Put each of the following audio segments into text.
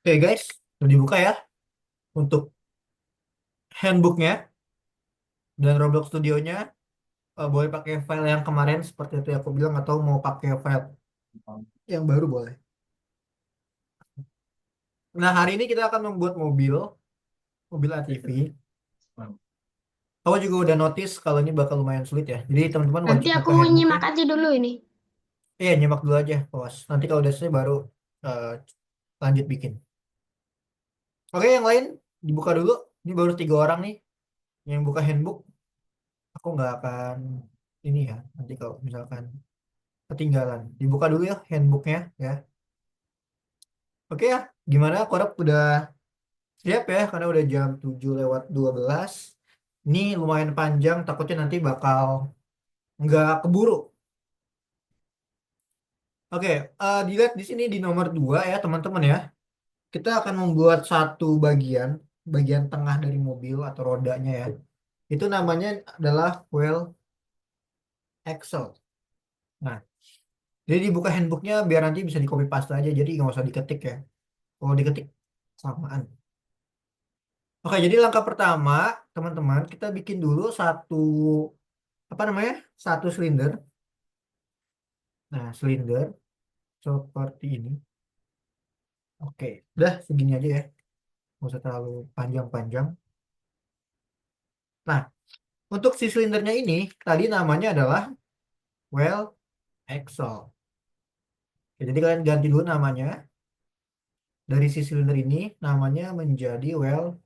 Oke guys, udah dibuka ya untuk handbooknya dan Roblox Studionya. Boleh pakai file yang kemarin seperti itu yang aku bilang atau mau pakai file yang baru boleh. Nah hari ini kita akan membuat mobil, mobil ATV. Aku juga udah notice kalau ini bakal lumayan sulit ya. Jadi teman-teman Nanti wajib aku buka handbooknya. nyimak aja dulu ini. Iya nyimak dulu aja, awas. Nanti kalau udah selesai baru eh, lanjut bikin. Oke yang lain dibuka dulu. Ini baru 3 orang nih yang buka handbook. Aku nggak akan ini ya. Nanti kalau misalkan ketinggalan. Dibuka dulu ya handbooknya ya. Oke ya, gimana Korap udah siap ya? Karena udah jam 7:12. Ini lumayan panjang, takutnya nanti bakal nggak keburu. Oke, dilihat di sini di nomor 2 ya teman-teman ya. Kita akan membuat satu bagian, bagian tengah dari mobil atau rodanya ya. Itu namanya adalah wheel axle. Nah, jadi dibuka handbooknya biar nanti bisa di copy paste aja, jadi nggak usah diketik ya. Kalau diketik samaan. Oke, jadi langkah pertama, teman-teman, kita bikin dulu satu apa namanya? Satu silinder. Nah, silinder seperti ini. Oke, udah segini aja ya. Nggak usah terlalu panjang-panjang. Nah, untuk si silindernya ini tadi namanya adalah well axle. Oke, jadi kalian ganti dulu namanya dari si silinder ini namanya menjadi well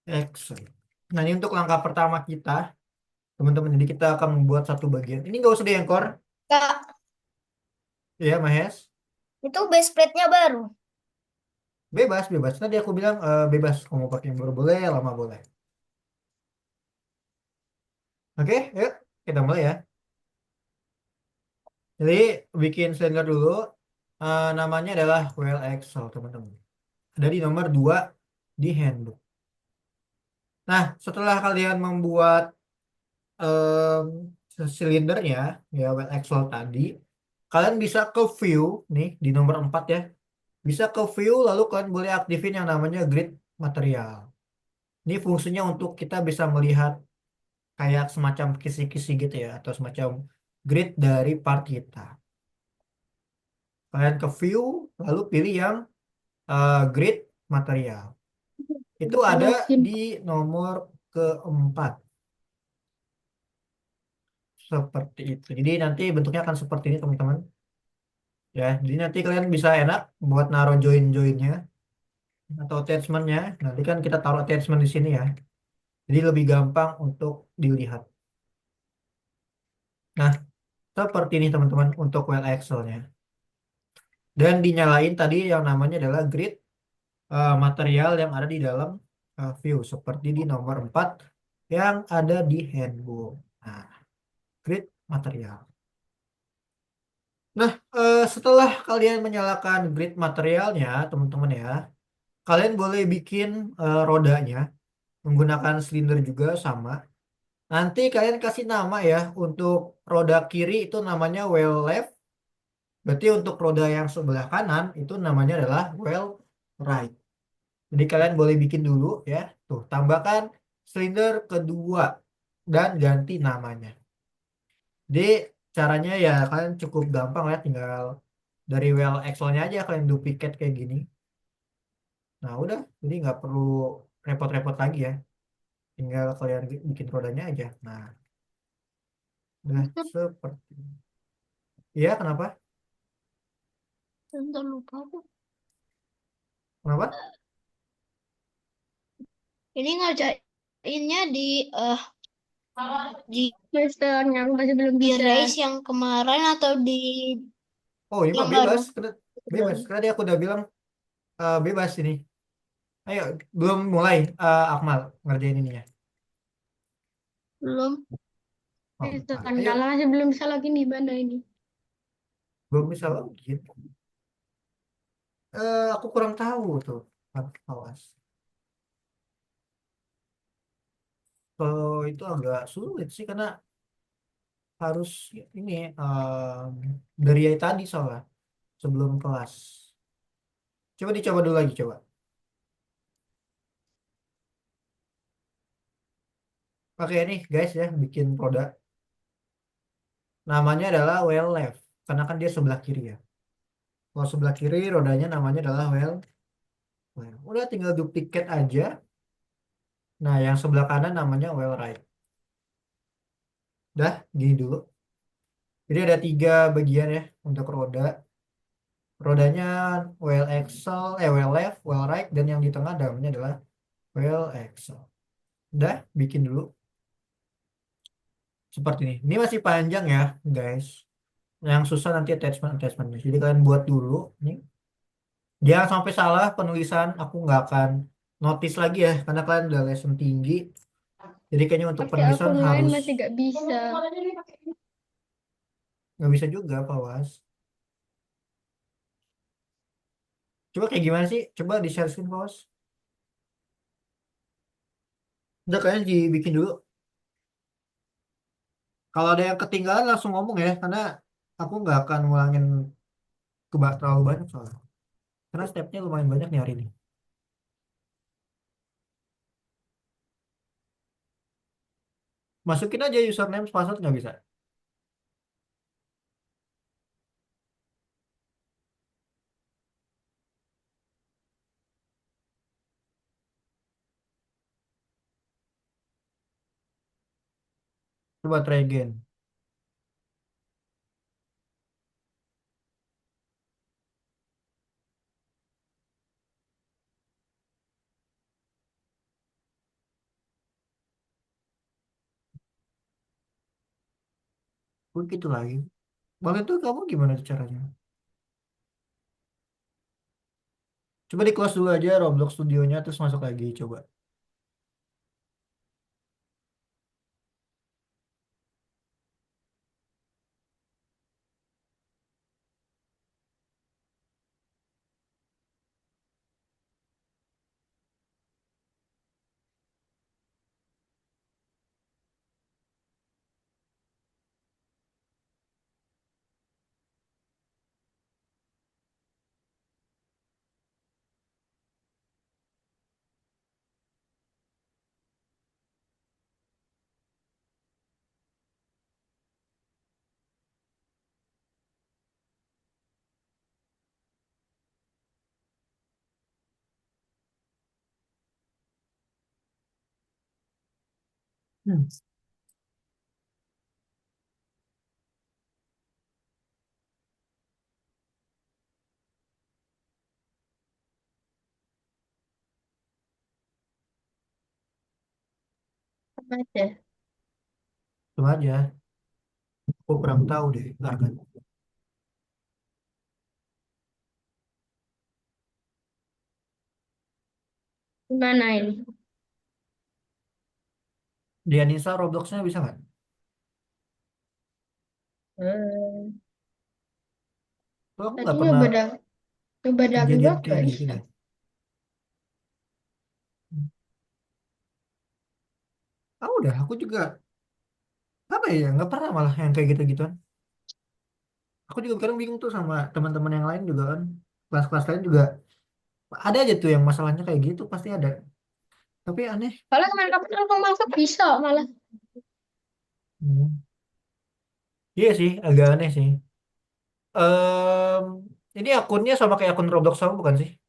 axle. Nah, ini untuk langkah pertama kita, teman-teman. Jadi kita akan membuat satu bagian. Ini nggak usah diengkor, Kak, ya, Mahes. itu base plate-nya baru. Bebas, bebas. Tadi aku bilang bebas. Kamu mau pakai yang baru boleh, lama boleh. Oke, yuk kita mulai ya. Jadi bikin slider dulu. Namanya adalah well Excel, teman-teman. Ada di nomor 2 di handbook. Nah, setelah kalian membuat silindernya, ya well Excel tadi, kalian bisa ke view, nih di nomor 4 ya. Bisa ke view, lalu kalian boleh aktifin yang namanya grid material. Ini fungsinya untuk kita bisa melihat kayak semacam kisi-kisi gitu ya atau semacam grid dari part kita. Kalian ke view lalu pilih yang grid material. Itu ada Terusin. di nomor keempat seperti itu. Jadi nanti bentuknya akan seperti ini teman-teman. Ya, jadi nanti kalian bisa enak buat naruh join-joinnya atau attachmentnya. Nanti kan kita taruh attachment di sini ya. Jadi lebih gampang untuk dilihat. Nah, seperti ini teman-teman untuk well Excel-nya. Dan dinyalain tadi yang namanya adalah grid material yang ada di dalam view seperti di nomor 4 yang ada di handbook. Nah, grid material. Nah, setelah kalian menyalakan grid materialnya, teman-teman ya, kalian boleh bikin rodanya menggunakan silinder juga sama. Nanti kalian kasih nama ya untuk roda kiri itu namanya wheel left. Berarti untuk roda yang sebelah kanan itu namanya adalah wheel right. Jadi kalian boleh bikin dulu ya. Tuh, tambahkan silinder kedua dan ganti namanya. Jadi caranya ya kalian cukup gampang ya, tinggal dari well Excel-nya aja kalian duplicate kayak gini. Nah udah, jadi nggak perlu repot-repot lagi ya. Tinggal kalian bikin rodanya aja. Nah, udah seperti ini. Iya, kenapa? Bentar lupa aku. Kenapa? Ini ngerjainnya di semester yang masih belum di bisa. Race yang kemarin atau di Oh, ini mah yang baru? bebas. Bebas. Belum. Tadi aku udah bilang bebas ini. Ayo, belum mulai Akmal ngerjain ininya. Belum. Oh, Itu bentar. kendala Ayo, masih belum bisa lagi nih Banda ini. belum bisa login. Aku kurang tahu tuh. Awas. Kalau itu agak sulit sih karena harus ini dari tadi soalnya sebelum kelas. Coba dicoba dulu lagi coba. Oke nih guys ya, bikin roda. Namanya adalah well left. Karena kan dia sebelah kiri ya. Kalau sebelah kiri rodanya namanya adalah well left. Udah tinggal duplicate aja. Nah, yang sebelah kanan namanya well right. Dah, gini dulu. Jadi ada tiga bagian ya untuk roda. Rodanya well axle, well left, well right, dan yang di tengah namanya adalah well axle. Udah, bikin dulu. Seperti ini. Ini masih panjang ya, guys. Yang susah nanti attachment-attachmentnya. Jadi kalian buat dulu. Nih. Jangan sampai salah penulisan. Aku nggak akan notice lagi ya, karena kalian udah lesson tinggi. Jadi kayaknya untuk Pakai penulisan akun lain harus masih gak bisa. nggak bisa juga, Pawas. Coba kayak gimana sih? Coba di share screen, Pawas. Udah kalian dibikin dulu. Kalau ada yang ketinggalan langsung ngomong ya, karena aku nggak akan ngulangin terlalu banyak soalnya. Karena stepnya lumayan banyak nih hari ini. Masukin aja username, password nggak bisa. Coba try again. Begitu lagi. Waktu itu kamu gimana tuh caranya? Coba di close dulu aja Roblox studionya terus masuk lagi coba. Hmm. Apa aja? Coba aja. Aku kurang tahu deh. Ntar kan. Gimana ini? Di Anissa Robloxnya bisa nggak? Hmm. Tuh aku Tadi nggak pernah nyoba kejadian download kayak gak gitu bisa. deh. Ah udah, aku juga apa ya nggak pernah malah yang kayak gitu-gituan. Aku juga kadang bingung tuh sama teman-teman yang lain juga kan. Kelas-kelas lain juga ada aja tuh yang masalahnya kayak gitu pasti ada. Tapi aneh. Kalau kemarin kapan aku masuk bisa malah. Hmm. Iya sih, agak aneh sih. Em, ini akunnya sama kayak akun Roblox kamu bukan sih?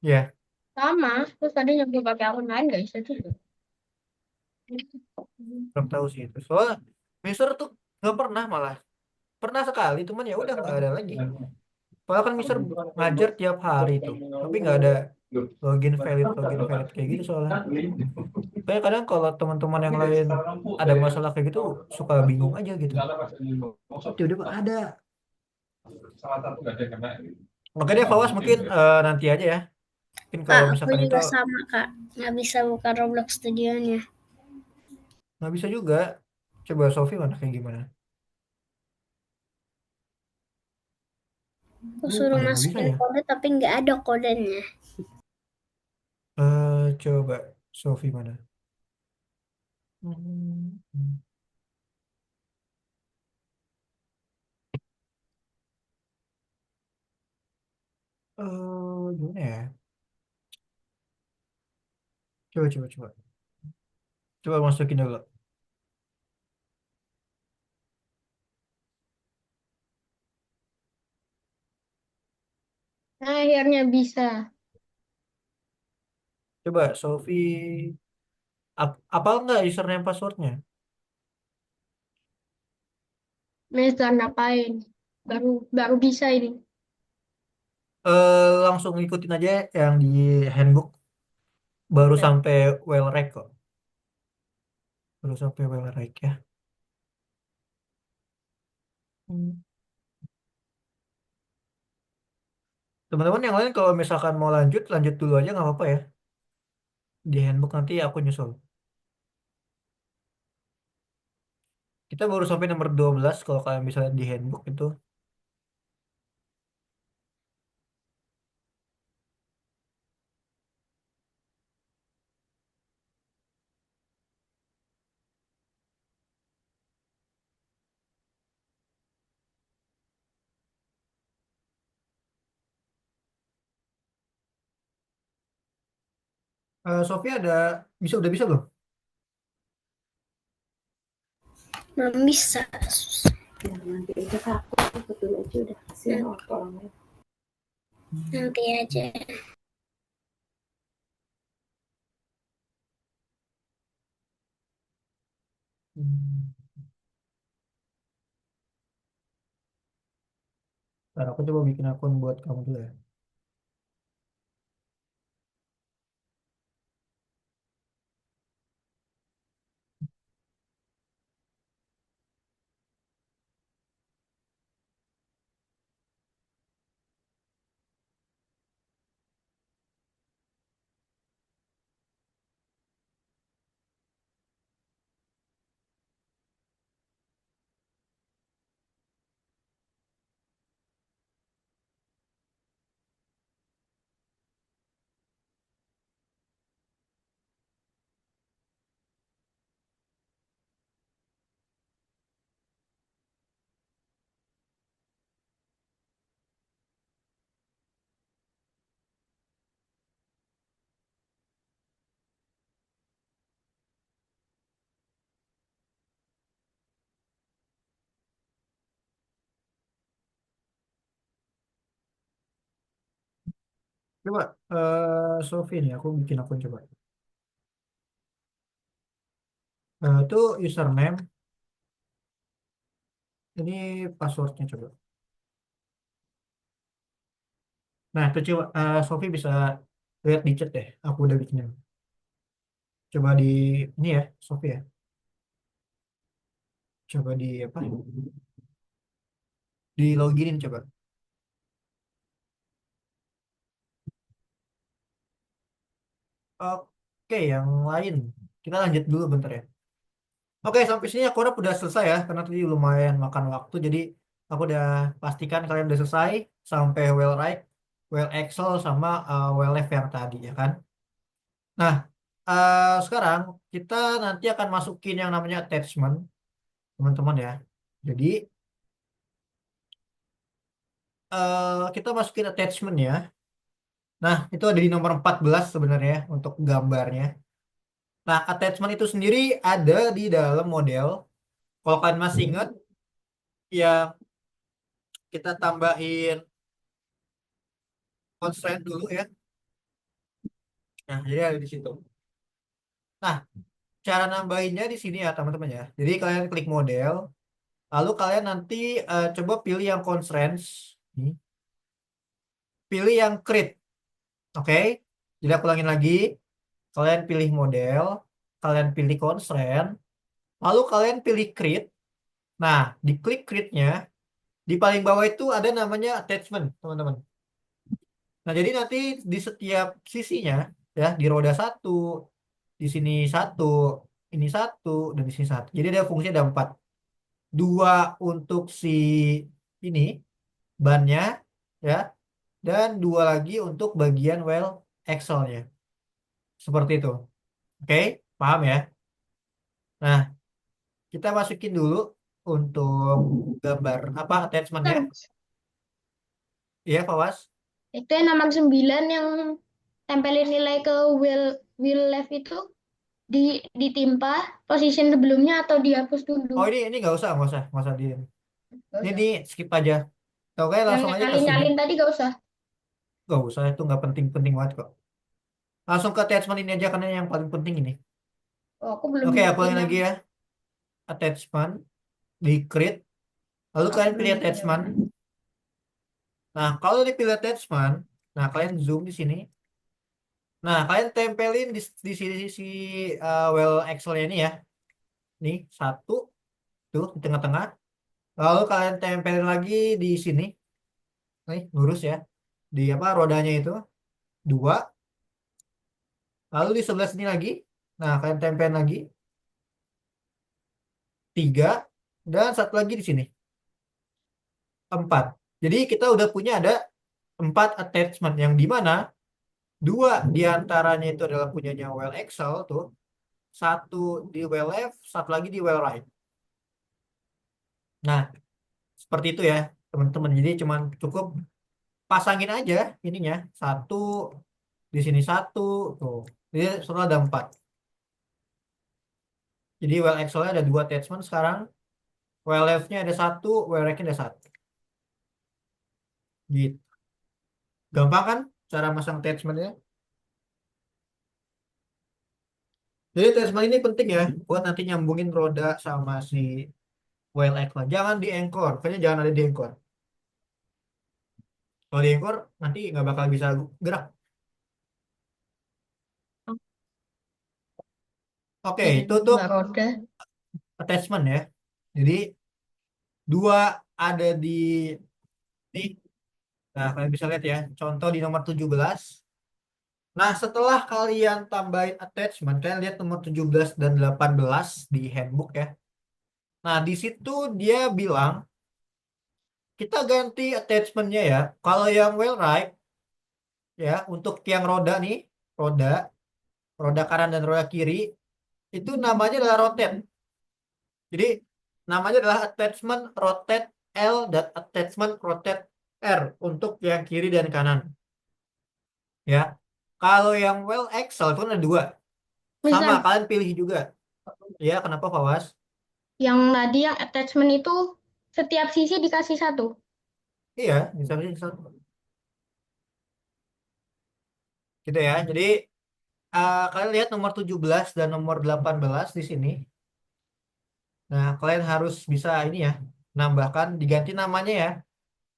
Ya, Sama. Terus tadi nyoba pakai akun lain gak bisa juga. belum tahu sih itu. Soalnya Mister tuh nggak pernah malah. Pernah sekali, cuman ya udah nggak ada lagi. Padahal kan Mister ngajar tiap hari tuh, tapi nggak ada login valid kayak gitu soalnya. Kayak kadang kalau teman-teman yang lain ada masalah kayak gitu suka bingung aja gitu. Oh, tiba-tiba ada. Oke deh, Fawas mungkin nanti aja ya. Mungkin Kak, kalau aku misalkan itu juga sama, Kak. Nggak bisa buka Roblox Studionya. nggak bisa juga. Coba Sofi mana kayak gimana? Aku suruh Ada nggak bisa masukin ya? kode tapi nggak ada kodenya. Coba Sofi mana? Hmm, hmm. Gimana ya? Coba, coba, coba. Coba masukin dulu. Nah, akhirnya bisa. Coba Sofi, apa nggak username passwordnya? Mister ngapain? Baru baru bisa ini. Langsung ikutin aja yang di handbook. Baru Nah, sampai well rank kok. Baru sampai well rank ya. Hmm. Teman-teman yang lain kalau misalkan mau lanjut, lanjut dulu aja nggak apa-apa ya. Di handbook nanti aku nyusul. Kita baru sampai nomor 12 kalau kalian bisa lihat di handbook itu. Sofia udah bisa belum? belum bisa. Ya, nanti aja kak, aku ikut dulu aja udah kasihan waktu orangnya. Nanti aja. Hmm. Ntar aku coba bikin akun buat kamu dulu ya. Coba, Sofi nih, aku bikin akun coba. Itu username, ini passwordnya coba. Nah, itu coba, Sofi bisa lihat di chat deh. Aku udah bikinin. Coba di, ini ya, Sofi ya. Coba di apa? Di loginin coba. Oke, yang lain. Kita lanjut dulu bentar ya. Oke, sampai sini aku udah selesai ya, karena tadi lumayan makan waktu. Jadi aku udah pastikan kalian udah selesai sampai well right, well Excel sama well left yang tadi ya kan. Nah, sekarang kita nanti akan masukin yang namanya attachment, teman-teman ya. Jadi kita masukin attachment ya. Nah, itu ada di nomor 14 sebenarnya untuk gambarnya. Nah, attachment itu sendiri ada di dalam model. Kalau kalian masih ingat, ya kita tambahin constraint dulu ya. Nah, jadi ada di situ. Nah, cara nambahinnya di sini ya teman-teman ya. Jadi kalian klik model, lalu kalian nanti coba pilih yang constraints, nih. Pilih yang create, oke? Jadi aku ulangin lagi, kalian pilih model, kalian pilih constraint, lalu kalian pilih create. Nah, di klik create-nya, di paling bawah itu ada namanya attachment, teman-teman. Nah, jadi nanti di setiap sisinya, ya, di roda satu, di sini satu, ini satu, dan di sini satu. Jadi ada fungsinya ada empat. Dua untuk si ini bannya, ya, dan dua lagi untuk bagian well Excel-nya. Seperti itu. Oke, paham ya? Nah, kita masukin dulu untuk gambar apa attachment-nya. Bentar, Iya, Fawas. itu yang nomor 9 yang tempelin nilai ke will will left itu. ditimpa position sebelumnya atau dihapus dulu? Oh, ini nggak usah di. Gak Ini usah. di skip aja. Oke, Yang langsung aja ke sini. nyalin-nyalin tadi gak usah. Nggak usah, itu nggak penting-penting banget kok. Langsung ke attachment ini aja karena yang paling penting ini. Oh, aku belum Oke, aku bikin ulangi yang lagi ya. Attachment di create. Lalu aku kalian belum pilih bikin yang attachment. Nah, kalau dipilih attachment, nah kalian zoom di sini. Nah, kalian tempelin di sisi well Excel ini ya. Nih, satu tuh di tengah-tengah. Lalu kalian tempelin lagi di sini. Nih, lurus ya. Di apa rodanya itu. Dua. Lalu di sebelah sini lagi. Nah, kalian tempelin lagi. Tiga. Dan satu lagi di sini. Empat. Jadi kita udah punya ada empat attachment yang di mana dua diantaranya itu adalah punyanya well Excel tuh. Satu di well left, satu lagi di well right. Nah, seperti itu ya, teman-teman. Jadi cuman cukup pasangin aja ininya. Satu, di sini satu, tuh. Jadi total ada empat. Jadi well Excel-nya ada dua attachment sekarang. Well left-nya ada satu, well right-nya ada satu. Gitu. Gampang kan cara masang attachment-nya? Jadi attachment ini penting ya, buat nanti nyambungin roda sama si well Excel. Jangan di anchor, kayaknya jangan ada di anchor. Kalau di anchor, nanti nggak bakal bisa gerak. Oke, jadi itu untuk nggak roda. attachment ya. Jadi dua ada di ini. Nah, kalian bisa lihat ya, contoh di nomor 17. Nah, setelah kalian tambahin attachment, kalian lihat nomor 17 dan 18 di handbook ya. Nah, di situ dia bilang, kita ganti attachmentnya ya. Kalau yang well right, ya, untuk tiang roda nih, roda, roda kanan dan roda kiri, itu namanya adalah rotate. Jadi, namanya adalah attachment rotate L dan attachment rotate R untuk yang kiri dan kanan. Ya, kalau yang well Excel itu kan ada dua. Sama, Misal kalian pilih juga. Ya, kenapa Fawas? yang tadi yang attachment itu setiap sisi dikasih satu. Iya, bisa bisa. Gitu ya. Jadi, kalian lihat nomor 17 dan nomor 18 di sini. Nah, kalian harus bisa ini ya, nambahkan, diganti namanya ya.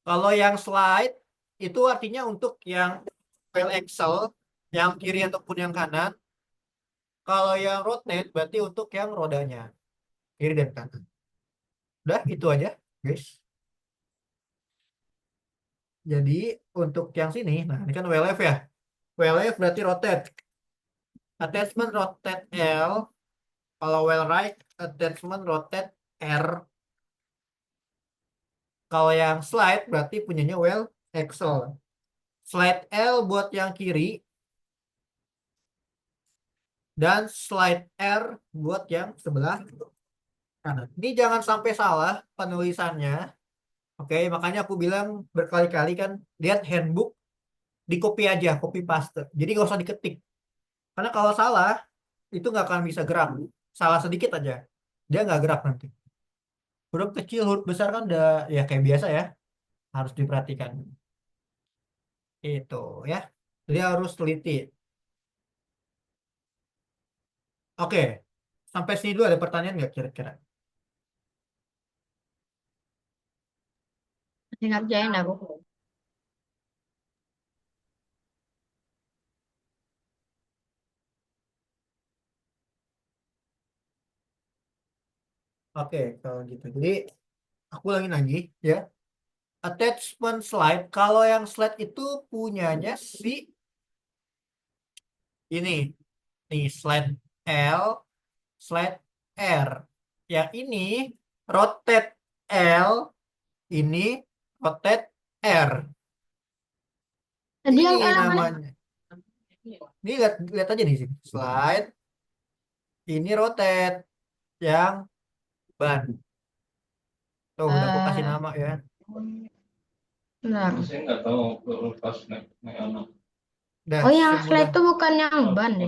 Kalau yang slide, itu artinya untuk yang file Excel, yang kiri ataupun yang kanan. Kalau yang rotate, berarti untuk yang rodanya, kiri dan kanan. Udah, itu aja, guys. Jadi, untuk yang sini, nah ini kan WLF ya. WLF berarti rotate. Attachment rotate L. Kalau well right, attachment rotate R. Kalau yang slide berarti punyanya well Excel. Slide L buat yang kiri dan slide R buat yang sebelah kanan. Ini jangan sampai salah penulisannya. Oke, makanya aku bilang berkali-kali kan, lihat handbook, di copy aja, copy paste. Jadi nggak usah diketik. Karena kalau salah, itu nggak akan bisa gerak. Salah sedikit aja, dia nggak gerak nanti. Huruf kecil, huruf besar kan udah ya kayak biasa ya, harus diperhatikan. Itu ya. Jadi harus teliti. Oke, sampai sini dulu ada pertanyaan nggak kira-kira? Masih ngerjain aku. Oke, kalau gitu. Jadi aku ulangin lagi ya. Attachment slide. Kalau yang slide itu punyanya si ini. Nih, slide L, slide R. Yang ini rotate L, ini rotate R. Tadi Ini yang L yang mana? namanya. Ini lihat lihat aja nih sini. Slide, ini rotate yang ban. Tuh udah aku kasih Eh, nama ya. Bentar. Saya nggak tahu kalau pas naik anak. Udah Oh, yang semudah. slide itu bukan yang ban ya?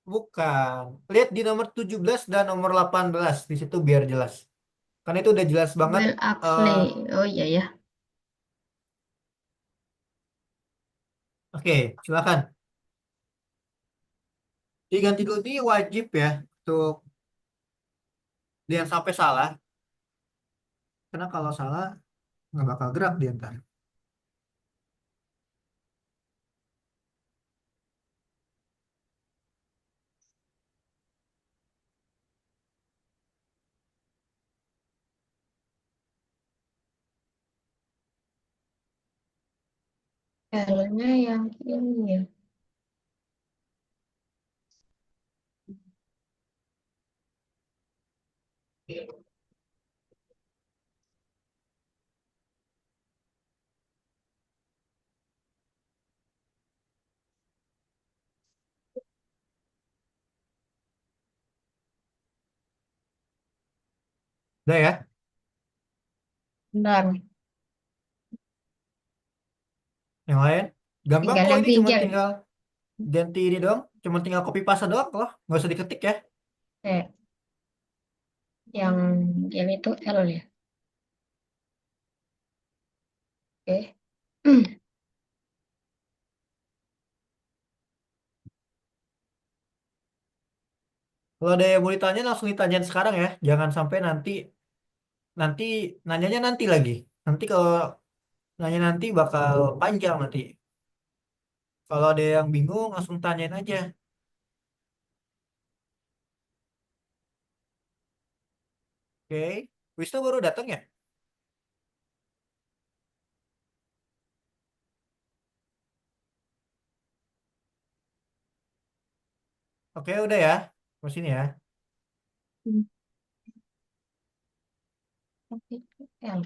Bukan. Lihat di nomor 17 dan nomor 18 di situ biar jelas. Kan itu udah jelas banget. Well, eh Axley. Oh iya ya. oke, silakan. Diganti dulu ini wajib ya untuk dia sampai salah. Karena kalau salah nggak bakal gerak dia ntar. L-nya yang ini ya. Udah ya. Bentar. Yang lain gampang Tinggal kok yang ini cuma pinggir. tinggal ganti ini doang. Cuma tinggal copy paste doang loh. Nggak usah diketik ya. Eh, yang ini tuh L ya. Oke. Kalau ada yang mau ditanya langsung ditanyain sekarang ya. Jangan sampai nanti nanti nanyanya nanti lagi. Nanti kalau nanya nanti bakal panjang nanti. Kalau ada yang bingung langsung tanyain aja. Oke. Wisnu baru datang ya? Oke, udah ya. Ke sini ya. Oke, L.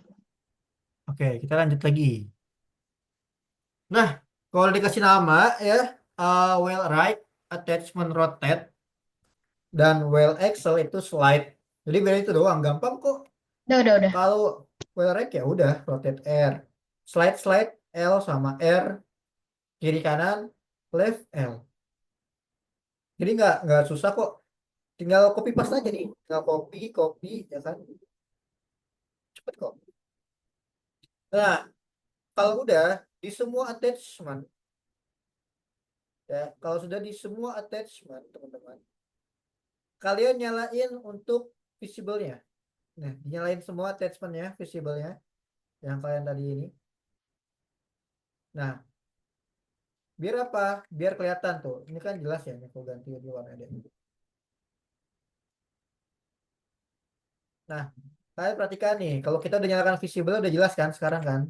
Oke, kita lanjut lagi. Nah, kalau dikasih nama ya, well right, attachment rotate, dan well axle itu slide. Jadi beda itu doang, gampang kok. Udah. Kalau well right ya udah rotate R, slide slide L sama R, kiri kanan left L. Jadi nggak susah kok. Tinggal copy paste aja nih, tinggal copy copy ya kan, cepet kok. Nah, kalau udah di semua attachment ya, kalau sudah di semua attachment teman-teman, kalian nyalain untuk visible-nya. Nah, dinyalain semua attachment-nya, visible-nya yang kalian tadi ini. Nah, biar apa? Biar kelihatan tuh. Ini kan jelas ya, nih aku ganti di warna dia. Nah, kalian perhatikan nih, kalau kita udah nyalakan visible udah jelas kan sekarang kan?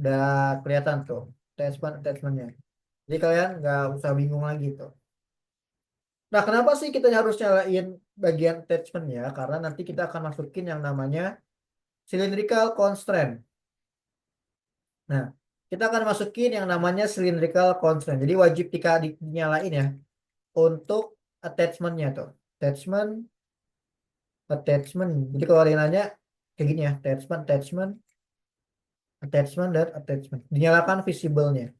Udah kelihatan tuh attachment-attachment-nya. Jadi kalian nggak usah bingung lagi tuh. Nah, kenapa sih kita harus nyalain bagian attachment-nya? Karena nanti kita akan masukin yang namanya cylindrical constraint. Nah, kita akan masukin yang namanya cylindrical constraint. Jadi wajib dinyalain ya untuk attachment-nya tuh. Attachment, attachment. Jadi kalau ada yang nanya kayak gini ya, attachment, attachment, attachment, dan attachment. Dinyalakan visible-nya.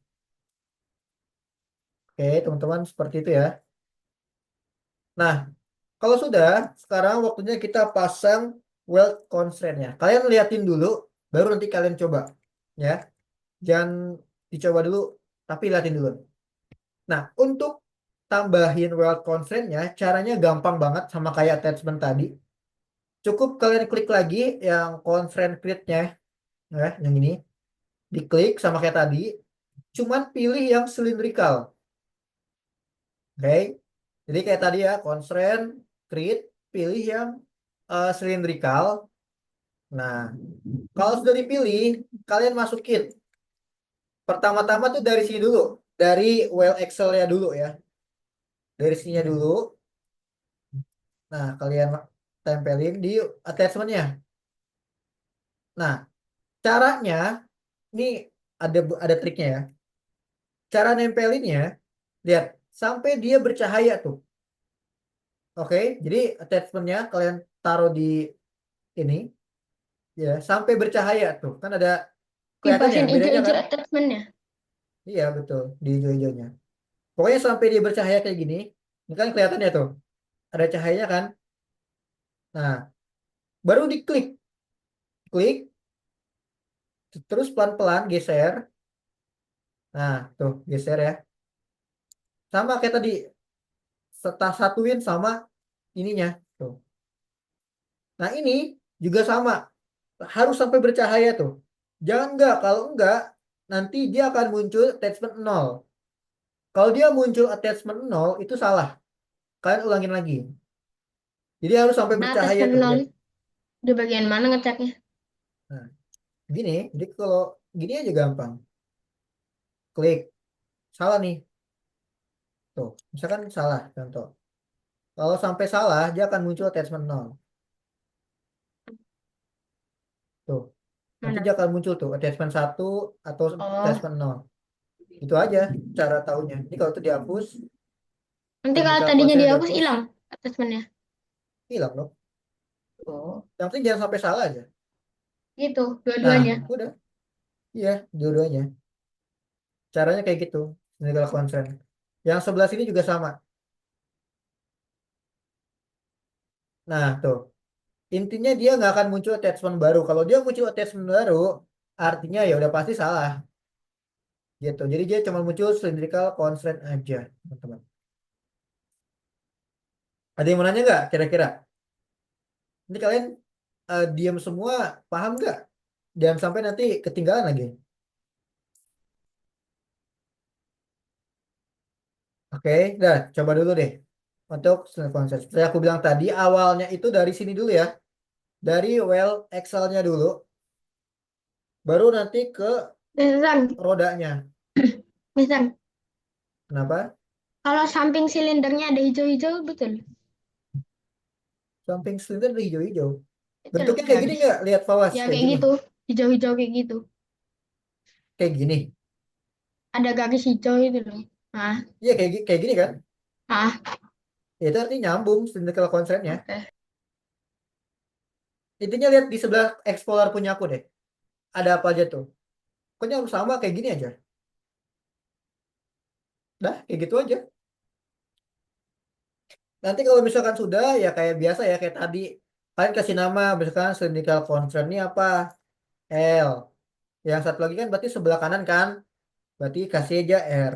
Oke, teman-teman seperti itu ya. Nah, kalau sudah, sekarang waktunya kita pasang weld constraint-nya. Kalian liatin dulu, baru nanti kalian coba. Ya, jangan dicoba dulu, tapi liatin dulu. Nah, untuk tambahin weld constraint-nya, caranya gampang banget sama kayak attachment tadi. Cukup kalian klik lagi yang constraint create-nya, ya, yang ini. Diklik sama kayak tadi, cuman pilih yang cylindrical. Oke, jadi kayak tadi ya, constraint create, pilih yang cylindrical. Nah, kalau sudah dipilih, kalian masukin. Pertama-tama tuh dari sini dulu, dari well Excel-nya dulu ya. Dari sininya dulu. Nah, kalian tempelin di attachment-nya. Nah, caranya ini ada triknya ya. Cara nempelinnya, lihat sampai dia bercahaya tuh. Oke, jadi attachment-nya kalian taruh di ini ya, sampai bercahaya tuh. Kan ada kelihatan ya Kipasin bedanya hijau-hijau kan? attachment-nya. Iya, betul, di hijau-hijaunya. Pokoknya sampai dia bercahaya kayak gini. Ini kan kelihatan ya tuh, ada cahayanya kan. Nah, baru diklik, klik, terus pelan-pelan geser. Nah, tuh geser ya. Sama kayak tadi, satuin sama ininya. Tuh. Nah, ini juga sama, harus sampai bercahaya tuh. Jangan enggak, kalau enggak nanti dia akan muncul attachment 0. Kalau dia muncul attachment 0 itu salah. Kalian ulangin lagi. Jadi harus sampai Nah, bercahaya attachment tuh, nol lihat. di bagian mana ngeceknya? Nah, gini, jadi kalau gini aja gampang. Klik, salah nih. Tuh, misalkan salah contoh. Kalau sampai salah, dia akan muncul attachment 0. Tuh, nanti Mana? dia akan muncul tuh attachment 1 atau Oh, attachment 0. Itu aja cara taunya. Jadi kalau itu dihapus, nanti kalau cylindrical tadinya constraint dihapus dihapus, hilang attachmentnya. hilang loh. Oh, Yang penting jangan sampai salah aja. gitu, Nah, dua-duanya. udah. Iya, dua-duanya. Caranya kayak gitu. Cylindrical constraint. Yang sebelah sini juga sama. Nah, tuh. Intinya dia nggak akan muncul attachment baru. Kalau dia muncul attachment baru, artinya ya udah pasti salah. Gitu. Jadi dia cuma muncul cylindrical constraint aja, teman-teman. Ada yang mau nanya nggak kira-kira? Ini kalian diam semua, paham nggak? Jangan sampai nanti ketinggalan lagi. Oke, dah coba dulu deh. Untuk konsep. Seperti aku bilang tadi, awalnya itu dari sini dulu ya. Dari well Excel-nya dulu, baru nanti ke Misal, rodanya. misal, Kenapa? kalau samping silindernya ada hijau-hijau, betul. Samping silinder ada hijau-hijau. Itu loh Bentuknya kayak gini garis. nggak? Lihat Fawas, Ya kayak kayak gini. gitu, hijau-hijau kayak gitu. Kayak gini. Ada garis hijau itu loh. Nah, Iya, kayak gini kan? ah, Ya, itu artinya nyambung cylindrical constraint-nya. oke. Intinya lihat di sebelah Explorer punya aku deh. Ada apa aja tuh? Pokoknya harus sama kayak gini aja. Dah, kayak gitu aja. Nanti kalau misalkan sudah, ya kayak biasa ya, kayak tadi. Kalian kasih nama, misalkan cylindrical constraint ini apa? L. Yang satu lagi kan berarti sebelah kanan kan? Berarti kasih aja R.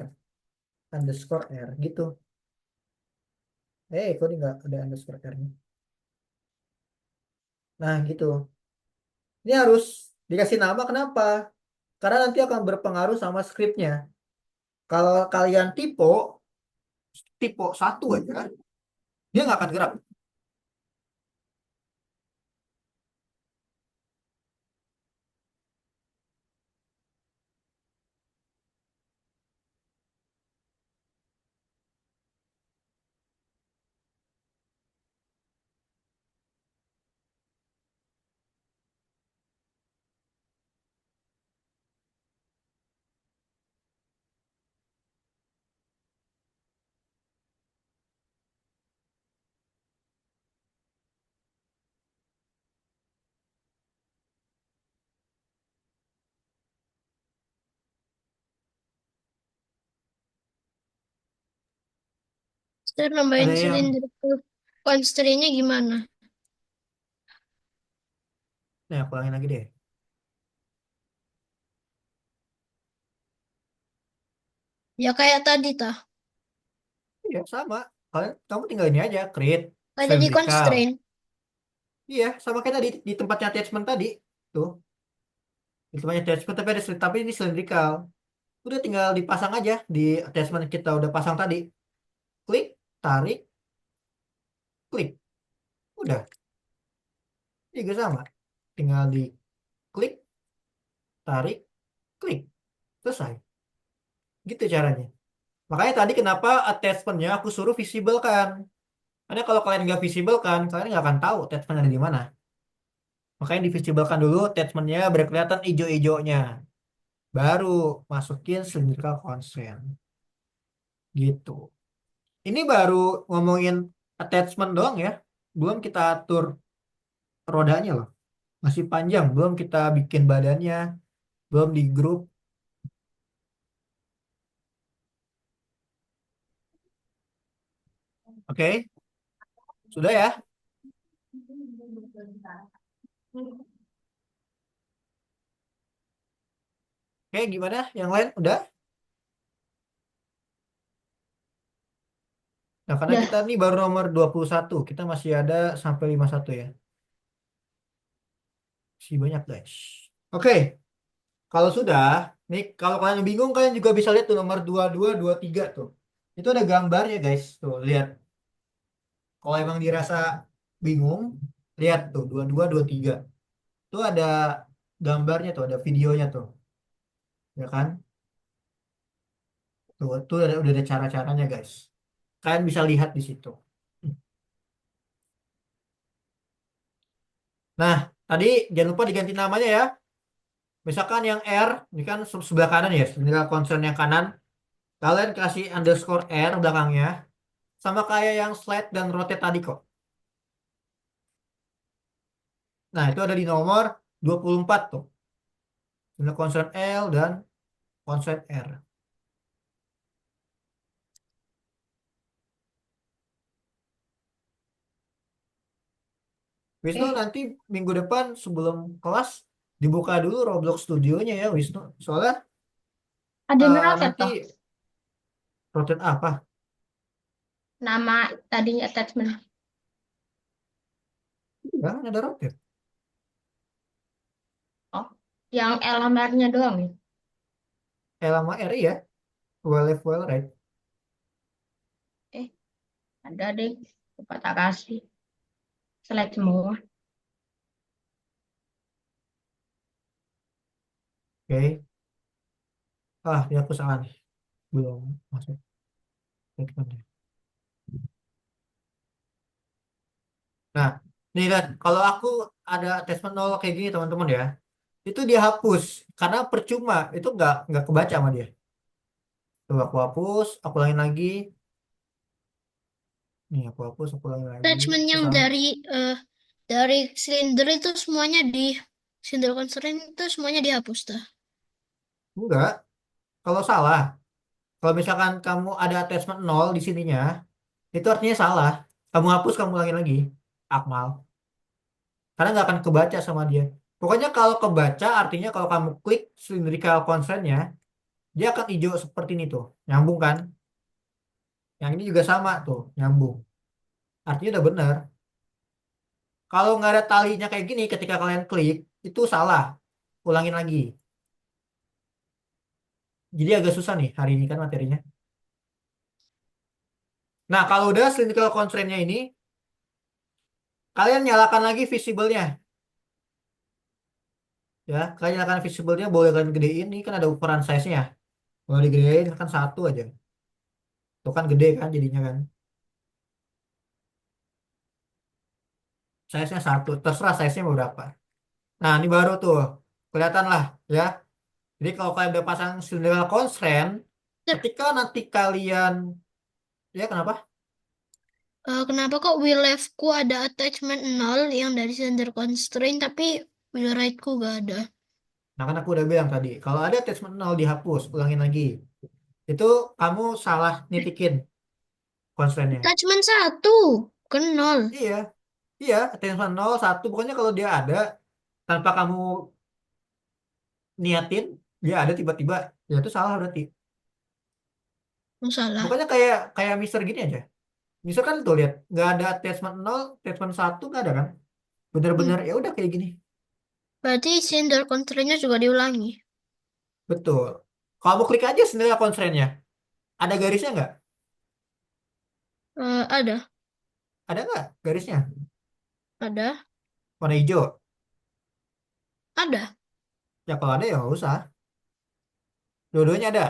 Underscore R. Gitu. Kok ini nggak ada underscore R-nya? Nah, gitu. Ini harus dikasih nama, kenapa? Karena nanti akan berpengaruh sama skripnya. Kalau kalian tipe satu aja, dia nggak akan gerak. Terus Ada nambahin yang, silinder constraint-nya gimana? nih aku ulangin lagi deh. Ya kayak tadi tah. Iya, sama. Kamu tinggal ini aja, create Ada di cylindrical. constraint. Iya, sama kayak tadi di tempatnya attachment tadi. Tuh, di tempatnya attachment tapi ini cylindrical. Udah tinggal dipasang aja di attachment yang kita udah pasang tadi. Klik, tarik, klik. Udah, juga sama. Tinggal di klik, tarik, klik. Selesai. Gitu caranya. Makanya tadi kenapa attachment-nya aku suruh visible kan. Karena kalau kalian nggak visible kan, kalian nggak akan tahu attachment ada di mana. Makanya divisibilkan dulu attachment-nya biar kelihatan ijo-ijonya. Baru masukin cylindrical constraint. Gitu. Ini baru ngomongin attachment doang ya. Belum kita atur rodanya loh. Masih panjang. Belum kita bikin badannya. Belum di grup. Oke, sudah ya? Oke, gimana? Yang lain udah? Nah, karena Udah. kita nih baru nomor 21, kita masih ada sampai 51 ya. Masih banyak, guys. Oke, kalau sudah, nih kalau kalian bingung kalian juga bisa lihat tuh nomor 22, 23 tuh. Itu ada gambarnya, guys. Tuh, lihat. Kalau emang dirasa bingung, lihat tuh 22, 23. Tuh ada gambarnya tuh, ada videonya tuh. Ya kan? Tuh udah ada cara-caranya, guys. Kalian bisa lihat di situ. Nah, tadi jangan lupa diganti namanya ya. Misalkan yang R, ini kan sebelah kanan ya, sebelah concern yang kanan. Kalian kasih underscore R belakangnya. Sama kayak yang slide dan rotate tadi kok. Nah, itu ada di nomor 24 tuh. Sebelah concern L dan concern R. Wisnu Eh, nanti minggu depan sebelum kelas dibuka dulu Roblox Studionya ya Wisnu. Soalnya ada meroket nanti toh. rotate apa? Nama tadinya attachment. Ya, kan ada rotate. Oh, yang elemennya doang ya. L sama R ya. Well left, well right. Eh, ada deh. Lupa tak kasih. Select semua. Oke. Ini aku salah nih. Belum masuk. Statementnya. Nah, nih kan, kalau aku ada attachment 0 kayak gini teman-teman ya, itu dia hapus karena percuma, itu nggak kebaca sama dia. Tuh aku hapus, aku ulangin lagi. Nih aku hapus, aku ulangin lagi. Attachment Itu yang sama. dari silinder itu semuanya di silinder constraint itu semuanya dihapus tuh. Enggak, kalau salah. Kalau misalkan kamu ada attachment 0 di sininya, itu artinya salah. Kamu hapus, kamu ulangin lagi. Akmal. Karena nggak akan kebaca sama dia. Pokoknya kalau kebaca artinya kalau kamu klik cylindrical constraint-nya, dia akan hijau seperti ini tuh. Nyambung kan? Yang ini juga sama tuh, nyambung. Artinya udah benar. Kalau nggak ada talinya kayak gini, ketika kalian klik, itu salah. Ulangin lagi. Jadi agak susah nih hari ini kan materinya. Nah, kalau udah cylindrical constraint-nya ini, kalian nyalakan lagi visible-nya. Ya, kalian nyalakan visible-nya, boleh kalian gedein. Ini kan ada ukuran size-nya. Boleh digedein, kan satu aja. Itu kan gede kan jadinya kan. Size-nya satu. Terserah size-nya mau berapa. Nah, ini baru tuh. Kelihatan lah ya. Jadi kalau kalian udah pasang cylindrical constraint, ketika nanti kalian, ya kenapa? Kenapa kok wheel leftku ada attachment 0 yang dari silinder constraint tapi wheel rightku gak ada? Nah, kan aku udah bilang tadi, kalau ada attachment 0 dihapus, ulangin lagi. Itu kamu salah nitikin constraint-nya. Attachment 1 bukan 0. Iya, iya, attachment 0, 1, pokoknya kalau dia ada, tanpa kamu niatin, dia ada tiba-tiba, ya itu salah berarti. Salah. Pokoknya kayak kayak Mister gini aja. Mister kan tuh lihat, nggak ada attachment 0, attachment 1 nggak ada kan? Hmm. Bener-bener ya udah kayak gini. Berarti silinder constraintnya juga diulangi. Betul. Kamu klik aja sendiri constraint-nya. Ada garisnya nggak? Ada, Ada nggak garisnya? ada, Warna hijau. ada. Ya kalau ada ya nggak usah. Dua-duanya ada.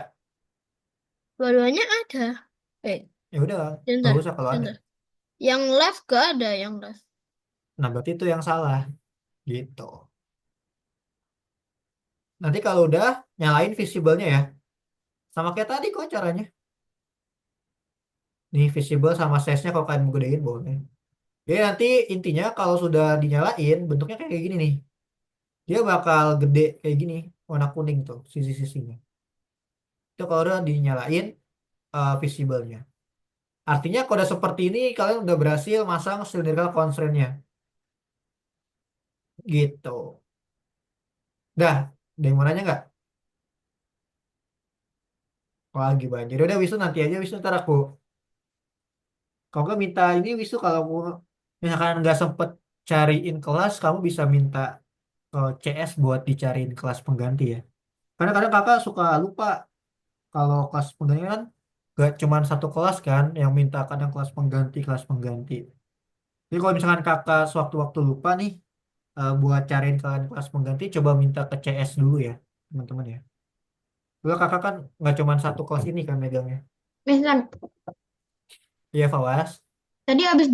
Dua-duanya ada. Ya udah, nggak Sebentar, usah kalau ada. sebentar. Yang left gak ada yang left. Nah, berarti itu yang salah. Gitu. Nanti kalau udah, nyalain visible-nya ya. Sama kayak tadi kok caranya. Nih, visible sama size-nya kalau kalian mau gedein boleh. Jadi nanti intinya kalau sudah dinyalain, bentuknya kayak gini nih. Dia bakal gede kayak gini. Warna kuning tuh, sisi-sisinya. Itu kalau udah dinyalain visible-nya. Artinya kalau udah seperti ini kalian udah berhasil masang cylindrical constraint-nya. Gitu. Dah, ada yang mau nanya nggak? Kalau lagi banjir. Udah Wisnu nanti aja Wisnu ntar aku. Kalau nggak minta ini Wisnu kalau mau misalkan nggak sempet cariin kelas, kamu bisa minta CS buat dicariin kelas pengganti ya. Karena kadang kakak suka lupa kalau kelas pengganti kan gak cuman satu kelas kan yang minta kadang kelas pengganti kelas pengganti. Jadi kalau misalkan kakak sewaktu-waktu lupa nih buat cariin kalian kelas pengganti, coba minta ke CS dulu ya teman-teman ya. Dulu kakak kan nggak cuman satu kelas ini kan megangnya. Mister, Iya Fawas. tadi habis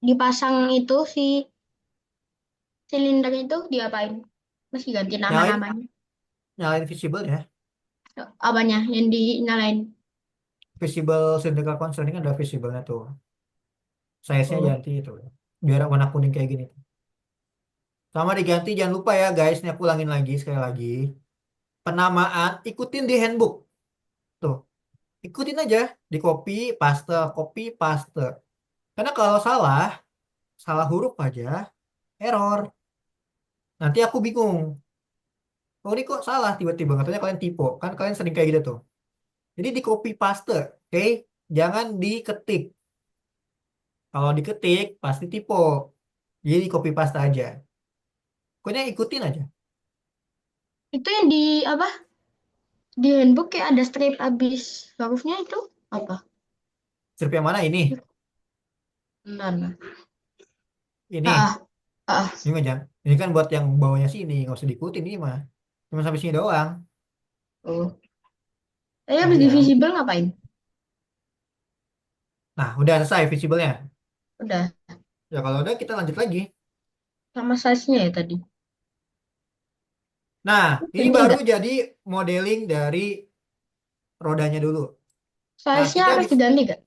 dipasang itu si silinder itu diapain? Masih ganti Nyalain, nama-namanya. nyalain visible ya. Apanya yang dinyalain? Visible cylindrical constraint ini kan ada visible-nya tuh. Size-nya Oh. ganti itu. Biar warna kuning kayak gini. Sama diganti, jangan lupa ya guys, ini aku ulangin lagi sekali lagi. Penamaan, ikutin di handbook. Tuh, ikutin aja. Di copy, paste. Karena kalau salah, salah huruf aja, error. Nanti aku bingung. Oh ini kok salah tiba-tiba, katanya kalian typo. Kan kalian sering kayak gitu tuh. Jadi di copy paste, oke? Jangan diketik. Kalau diketik, pasti typo. Jadi di copy paste aja. Pokoknya ikutin aja. Itu yang di apa? Di handbook kayak ada strip habis hurufnya itu apa? Strip yang mana ini? Bentar, bentar. Ini. Ah, ah, ah. Ini mah jangan. Ini kan buat yang bawahnya sini, nggak usah diikutin ini mah. Cuma sampai sini doang. Oh. Tadi habis Iya. divisible ngapain? Nah, udah selesai visible-nya. Udah Ya kalau udah kita lanjut lagi. sama size-nya ya tadi. Nah, ini Ganti baru nggak? jadi modeling dari rodanya dulu. Nah, Size-nya kita harus bisa diganti nggak?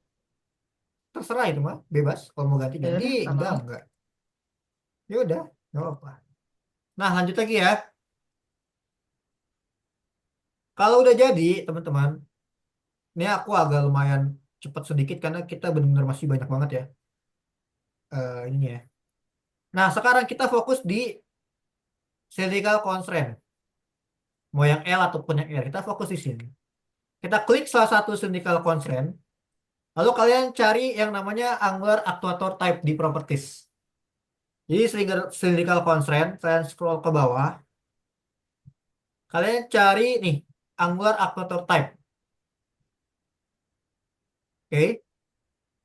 terserah itu mah, bebas. Kalau mau Ya ganti-ganti, udah, nggak mau. enggak. Ya udah, nggak apa. Nah, lanjut lagi ya. Kalau udah jadi, teman-teman, ini aku agak lumayan cepat sedikit karena kita benar-benar masih banyak banget ya ini ya. Nah, sekarang kita fokus di cylindrical constraint. Mau yang L ataupun yang R, kita fokus di sini. Kita klik salah satu cylindrical constraint, lalu kalian cari yang namanya angular actuator type di properties. Jadi cylindrical constraint, kalian scroll ke bawah, kalian cari nih angular actuator type. Oke,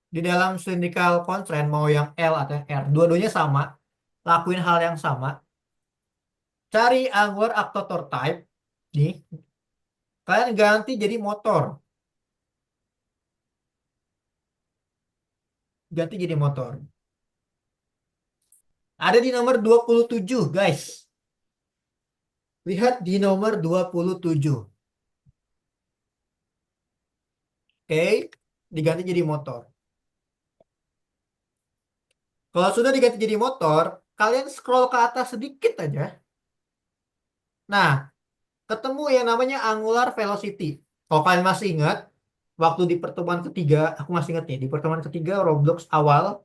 di dalam cylindrical constraint mau yang L atau yang R, dua-duanya sama, lakuin hal yang sama. Cari angular actuator type, nih, kalian ganti jadi motor. Ganti jadi motor. Ada di nomor 27, guys. Lihat di nomor 27. Oke, diganti jadi motor. Kalau sudah diganti jadi motor, kalian scroll ke atas sedikit aja. Nah, ketemu yang namanya angular velocity. Kalau kalian masih ingat, waktu di pertemuan ketiga, aku masih ingat nih, di pertemuan ketiga Roblox awal,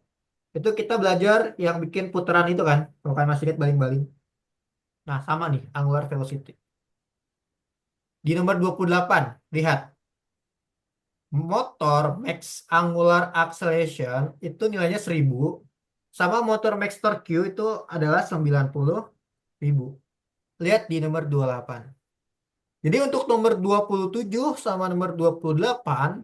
itu kita belajar yang bikin putaran itu kan. Kalau kalian masih ingat baling-baling. Nah, sama nih, angular velocity. Di nomor 28, lihat. Motor max angular acceleration itu nilainya 1000 sama motor max torque Q itu adalah 90.000. Lihat di nomor 28. Jadi untuk nomor 27 sama nomor 28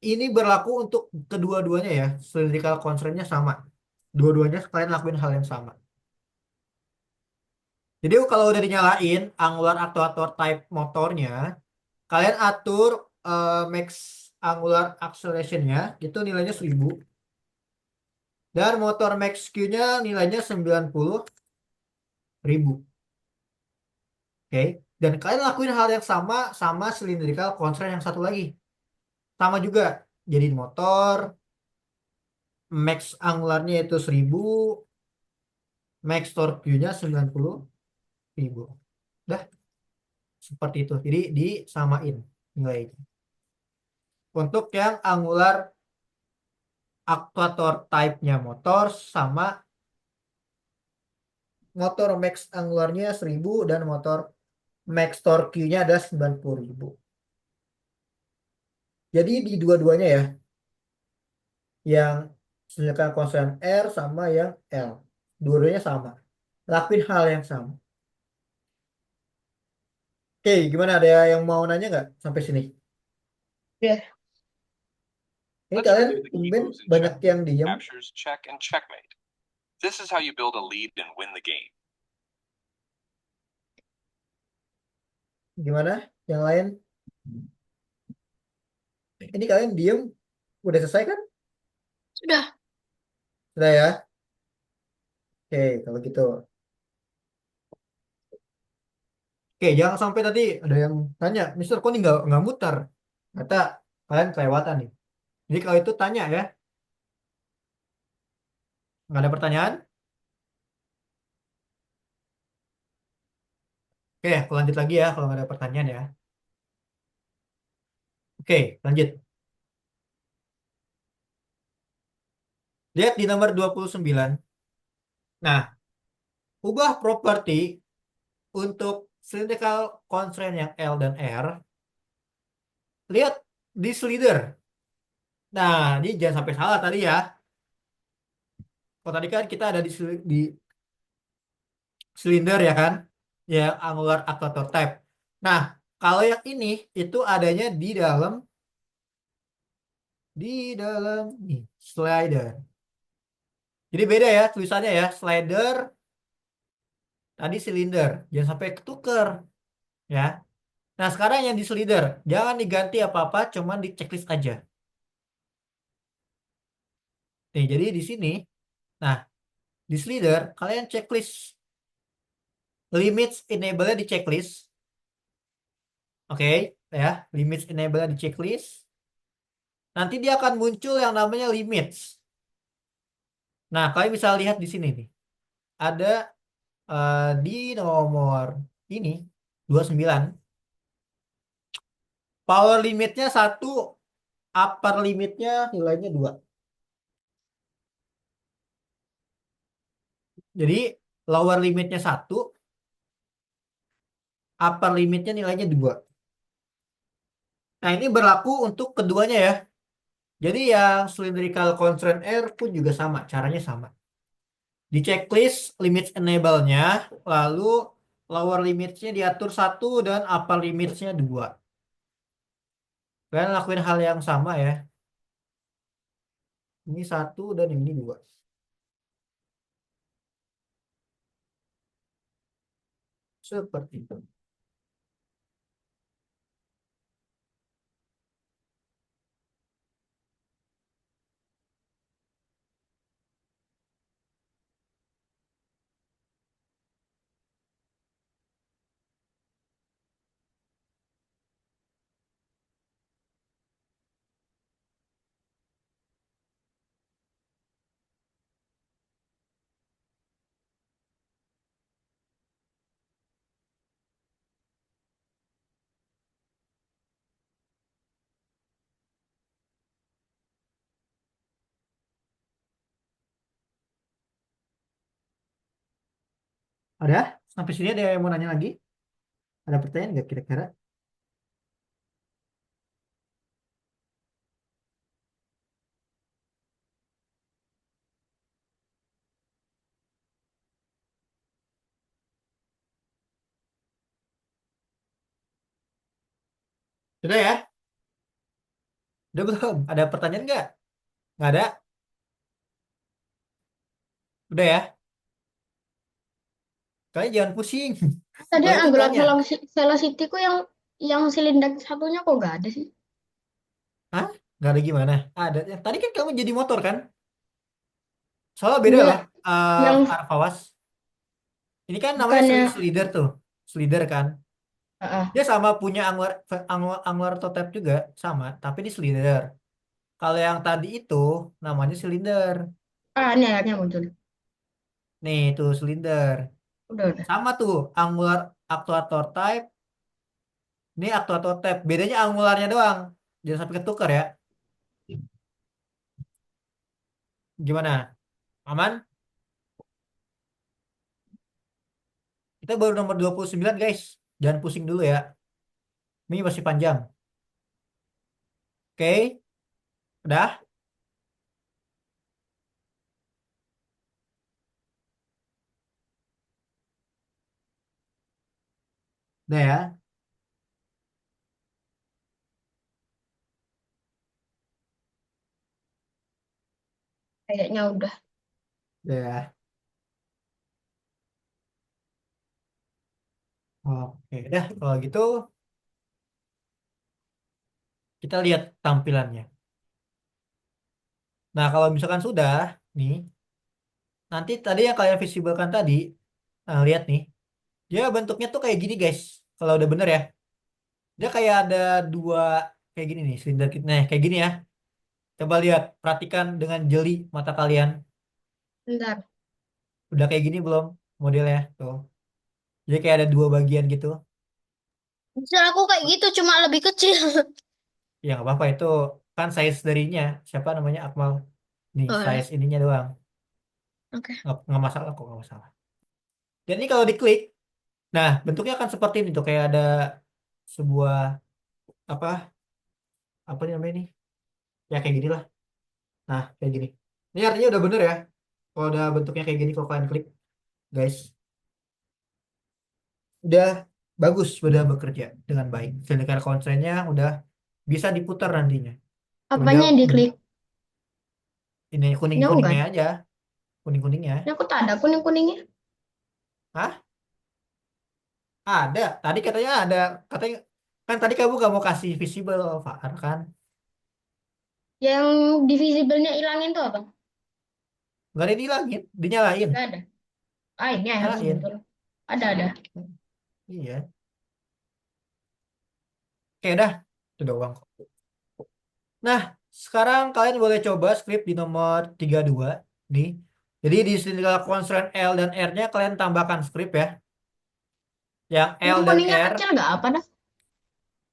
ini berlaku untuk kedua-duanya ya. Cylindrical constraint-nya sama. Dua-duanya kalian lakuin hal yang sama. Jadi kalau udah dinyalain angular actuator type motornya, kalian atur max angular acceleration-nya itu nilainya 1000. Dan motor Max Q-nya nilainya 90.000. Oke. Dan kalian lakuin hal yang sama sama cylindrical constraint yang satu lagi. Sama juga. Jadi motor max angularnya itu 1000, max torque Q-nya 90.000. Dah, seperti itu. Jadi disamain nilainya. untuk yang angular actuator type-nya motor sama motor max angularnya 1000 dan motor max torque-nya ada 90.000. Jadi di dua-duanya ya, yang misalkan konsen R sama yang L. Dua-duanya sama. Lakuin hal yang sama. Oke, gimana? Ada yang mau nanya nggak sampai sini? Ya. Ini Let's kalian review the key tumben moves in banyak chess. yang diem. Captures, check, and checkmate. This is how you build a lead and win the game. Gimana? Yang lain? Ini kalian diem. Udah selesai kan? Sudah. Sudah ya? Oke, kalau gitu. Oke, jangan sampai tadi ada yang tanya, Mister, kok ini nggak muter? Kata kalian kelewatan nih. Jadi kalau itu tanya ya. Nggak ada pertanyaan? Oke, aku lanjut lagi ya kalau nggak ada pertanyaan ya. Oke, lanjut. Lihat di nomor 29. Nah, ubah properti untuk cylindrical constraint yang L dan R. Lihat di slider. Nah, ini jangan sampai salah tadi ya. Kalau tadi kan kita ada di silinder ya kan? Ya, angular actuator type. Nah, kalau yang ini itu adanya di dalam nih, slider. Jadi beda ya tulisannya ya, slider tadi silinder. Jangan sampai ketuker ya. Nah, sekarang yang di slider, jangan diganti apa-apa, cuman di checklist aja. Nih, jadi di sini, nah, di slider kalian checklist limits enable di checklist. Oke, ya, limits enable di checklist. Nanti dia akan muncul yang namanya limits. Nah, kalian bisa lihat di sini nih. Ada di nomor ini 29. Power limitnya 1, upper limitnya nilainya 2. Jadi lower limitnya 1, upper limitnya nilainya 2. Nah, ini berlaku untuk keduanya ya. Jadi yang cylindrical constraint R pun juga sama, caranya sama. Di checklist limits enable-nya, lalu lower limitsnya diatur 1 dan upper limitsnya 2. Kalian lakuin hal yang sama ya. Ini 1 dan ini 2. Seperti itu. Ada? Sampai sini ada yang mau nanya lagi? Ada pertanyaan nggak kira-kira? Sudah ya? Udah belum? Ada pertanyaan nggak? Nggak ada? Udah ya? Kalian jangan pusing. Tadi Kalau itu angular tanya. velocity ku yang silinder satunya kok nggak ada sih? Hah? Nggak ada gimana? Ada. Tadi kan kamu jadi motor kan? Soalnya beda Enggak, loh. yang Arvawas. Ini kan namanya bukannya. slider tuh. Slider kan? Ah, Dia sama punya angular totep juga. Sama. Tapi di slider. Kalau yang tadi itu namanya silinder. ini akhirnya muncul. Nih, itu silinder. Udah. Sama tuh. Angular actuator type. Ini actuator type. Bedanya angularnya doang. Jangan sampai ketukar ya. Gimana? Aman? Kita baru nomor 29 guys. Jangan pusing dulu ya. Ini masih panjang. Oke, udah? Udah ya? Kayaknya udah. Udah ya. Oke, dah kalau gitu kita lihat tampilannya. Nah, kalau misalkan sudah, nih, nanti tadi yang kalian visibelkan tadi, nah, lihat nih, dia bentuknya tuh kayak gini guys. Kalau udah bener ya, dia kayak ada dua kayak gini nih, silinder nah, kayak gini ya. Coba lihat, perhatikan dengan jeli mata kalian. Bentar. Udah kayak gini belum modelnya? Tuh. Jadi kayak ada dua bagian gitu. Misal aku kayak gitu, cuma lebih kecil. Ya nggak apa-apa itu kan size darinya. Siapa namanya Akmal? Nih, Oh, ya. size ininya doang. Oke. Nggak masalah kok, nggak masalah. Dan ini kalau diklik, nah bentuknya kan seperti ini tuh kayak ada sebuah apa apa nih namanya ini? Ya kayak gini lah. Nah kayak gini. Ini artinya udah bener ya. Kalau udah bentuknya kayak gini kalau kalian klik, guys, udah bagus, udah bekerja dengan baik. Sedangkan constraint-nya udah bisa diputar nantinya. Udah Apanya yang diklik? ini kuning Ini enggak. kuningnya aja, kuning kuningnya. Ini aku tak ada kuning-kuningnya. Hah? Ada. Tadi katanya ada. Katanya kan tadi kamu gak mau kasih visible, Fahar kan? Yang divisible-nya hilangin tuh apa? Gak ada dihilangin, dinyalain. Enggak ada. Ah, ini harus Nyalain. muncul. Ada. Iya. Oke dah. Itu doang kok. Nah, sekarang kalian boleh coba script di nomor 32 nih. Jadi di segala constraint L dan R-nya kalian tambahkan script ya. Yang Ini L dan kuningnya R, kecil nggak apa dah?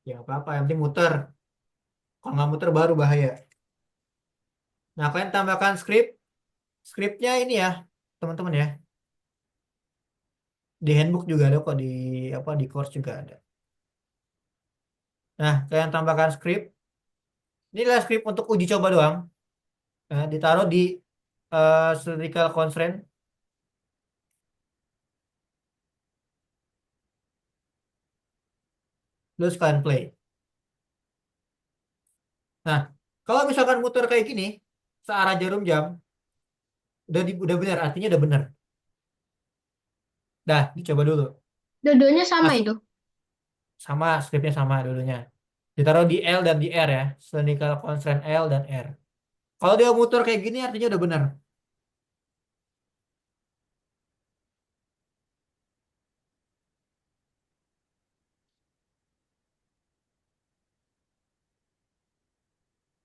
ya nggak apa-apa, yang penting muter. Kalau nggak muter baru bahaya. Nah, kalian tambahkan script. Scriptnya ini ya, teman-teman ya. Di handbook juga ada kok, di apa di course juga ada. Nah, kalian tambahkan script. Inilah script untuk uji coba doang. Nah, ditaruh di cylindrical constraint. Terus kalian play. Nah, kalau misalkan muter kayak gini, searah jarum jam, udah benar, artinya udah benar. Dah, dicoba dulu. Dua-duanya sama As- itu. sama, scriptnya sama dulunya. Ditaruh di L dan di R ya. Cylindrical constraint L dan R. Kalau dia muter kayak gini, artinya udah benar.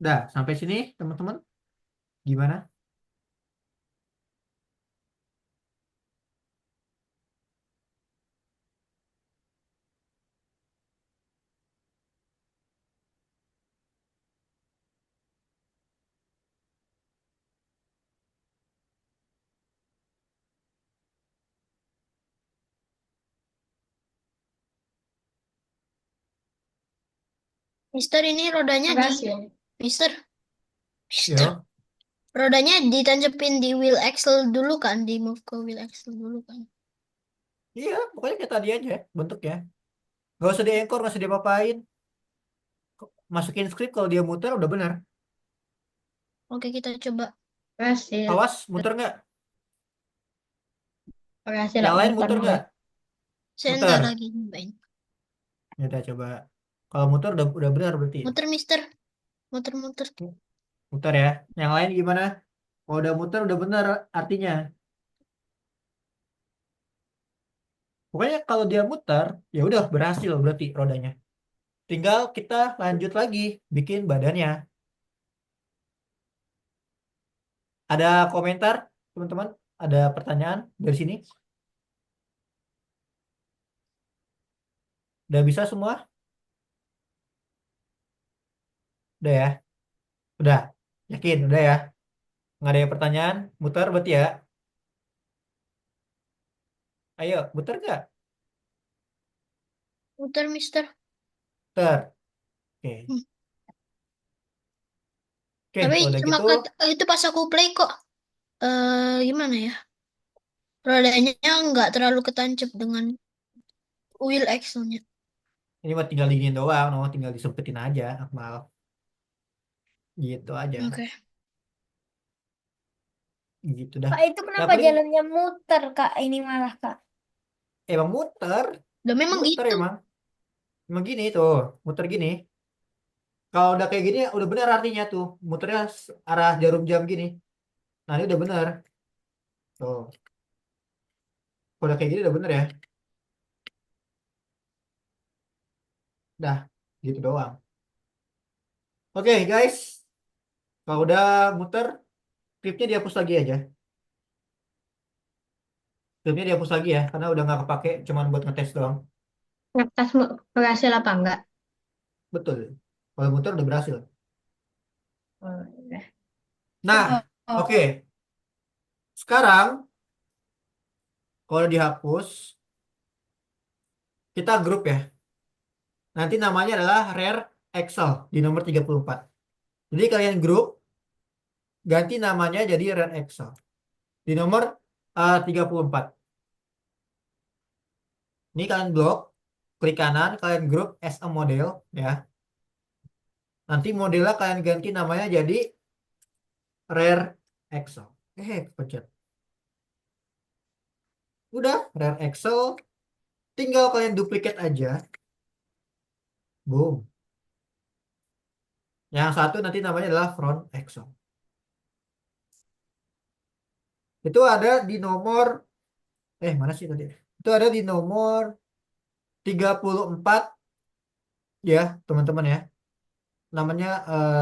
Dah, sampai sini teman-teman. Gimana? Mister, ini rodanya Berhasil. Mister, Mister. Yo. Rodanya ditancapin di wheel axle dulu kan, di move ke wheel axle dulu kan. Iya, pokoknya kayak tadi aja bentuknya. Gak usah diengkor, gak usah diapa-apain. Masukin script kalau dia muter udah benar. Oke, kita coba. Berhasil. Awas, muter nggak? Berhasil. Yang lain Muter muter nggak? Saya Muter. ntar lagi nyobain. Ya udah coba. Kalau muter udah benar berarti. Muter, Mister. Muter-muter. Muter ya. Yang lain gimana? Kalau udah muter udah benar artinya. Pokoknya kalau dia muter, ya udah berhasil berarti rodanya. Tinggal kita lanjut lagi bikin badannya. Ada komentar, teman-teman? Ada pertanyaan dari sini? Udah bisa semua? Udah ya? Udah. Yakin? Udah ya? Nggak ada yang pertanyaan? Muter berarti ya? Ayo, muter nggak? Muter, Mister. Muter. Oke. Hmm. Oke, Tapi kalau udah cuma gitu, itu pas aku play kok gimana ya? Rodanya nggak terlalu ketancap dengan wheel axle-nya. ini mah tinggal diginiin doang, no. Tinggal disempetin aja, Akmal. Gitu aja. Oke. Gitu dah. Kak, itu Ya kenapa paling jalannya muter, Kak? Ini malah, Kak. emang muter. Udah memang Muter gitu. emang. Emang gini tuh, muter gini. Kalau udah kayak gini, udah bener artinya tuh. Muternya arah jarum jam gini. Nah, ini udah bener. Tuh. Kalau udah kayak gini udah bener ya. Dah, gitu doang. Oke, guys. Kalau udah muter, klipnya dihapus lagi aja. Klipnya dihapus lagi ya, karena udah nggak kepake, cuman buat ngetes doang. Ngetes berhasil apa enggak? Betul. Kalau muter udah berhasil. Oh, udah. Nah, Oh, oke. Sekarang, kalau dihapus, kita grup ya. Nanti namanya adalah Rare Excel di nomor 34. Jadi kalian grup, ganti namanya jadi Rare Excel. Di nomor 34. Ini kalian blok, klik kanan, kalian grup as a model ya. Nanti modelnya kalian ganti namanya jadi Rare Excel. Kepencet. Udah, Rare Excel. Tinggal kalian duplikat aja. Boom. Yang satu nanti namanya adalah Front Excel. Itu ada di nomor, mana sih tadi? Itu ada di nomor 34 ya, teman-teman ya. Namanya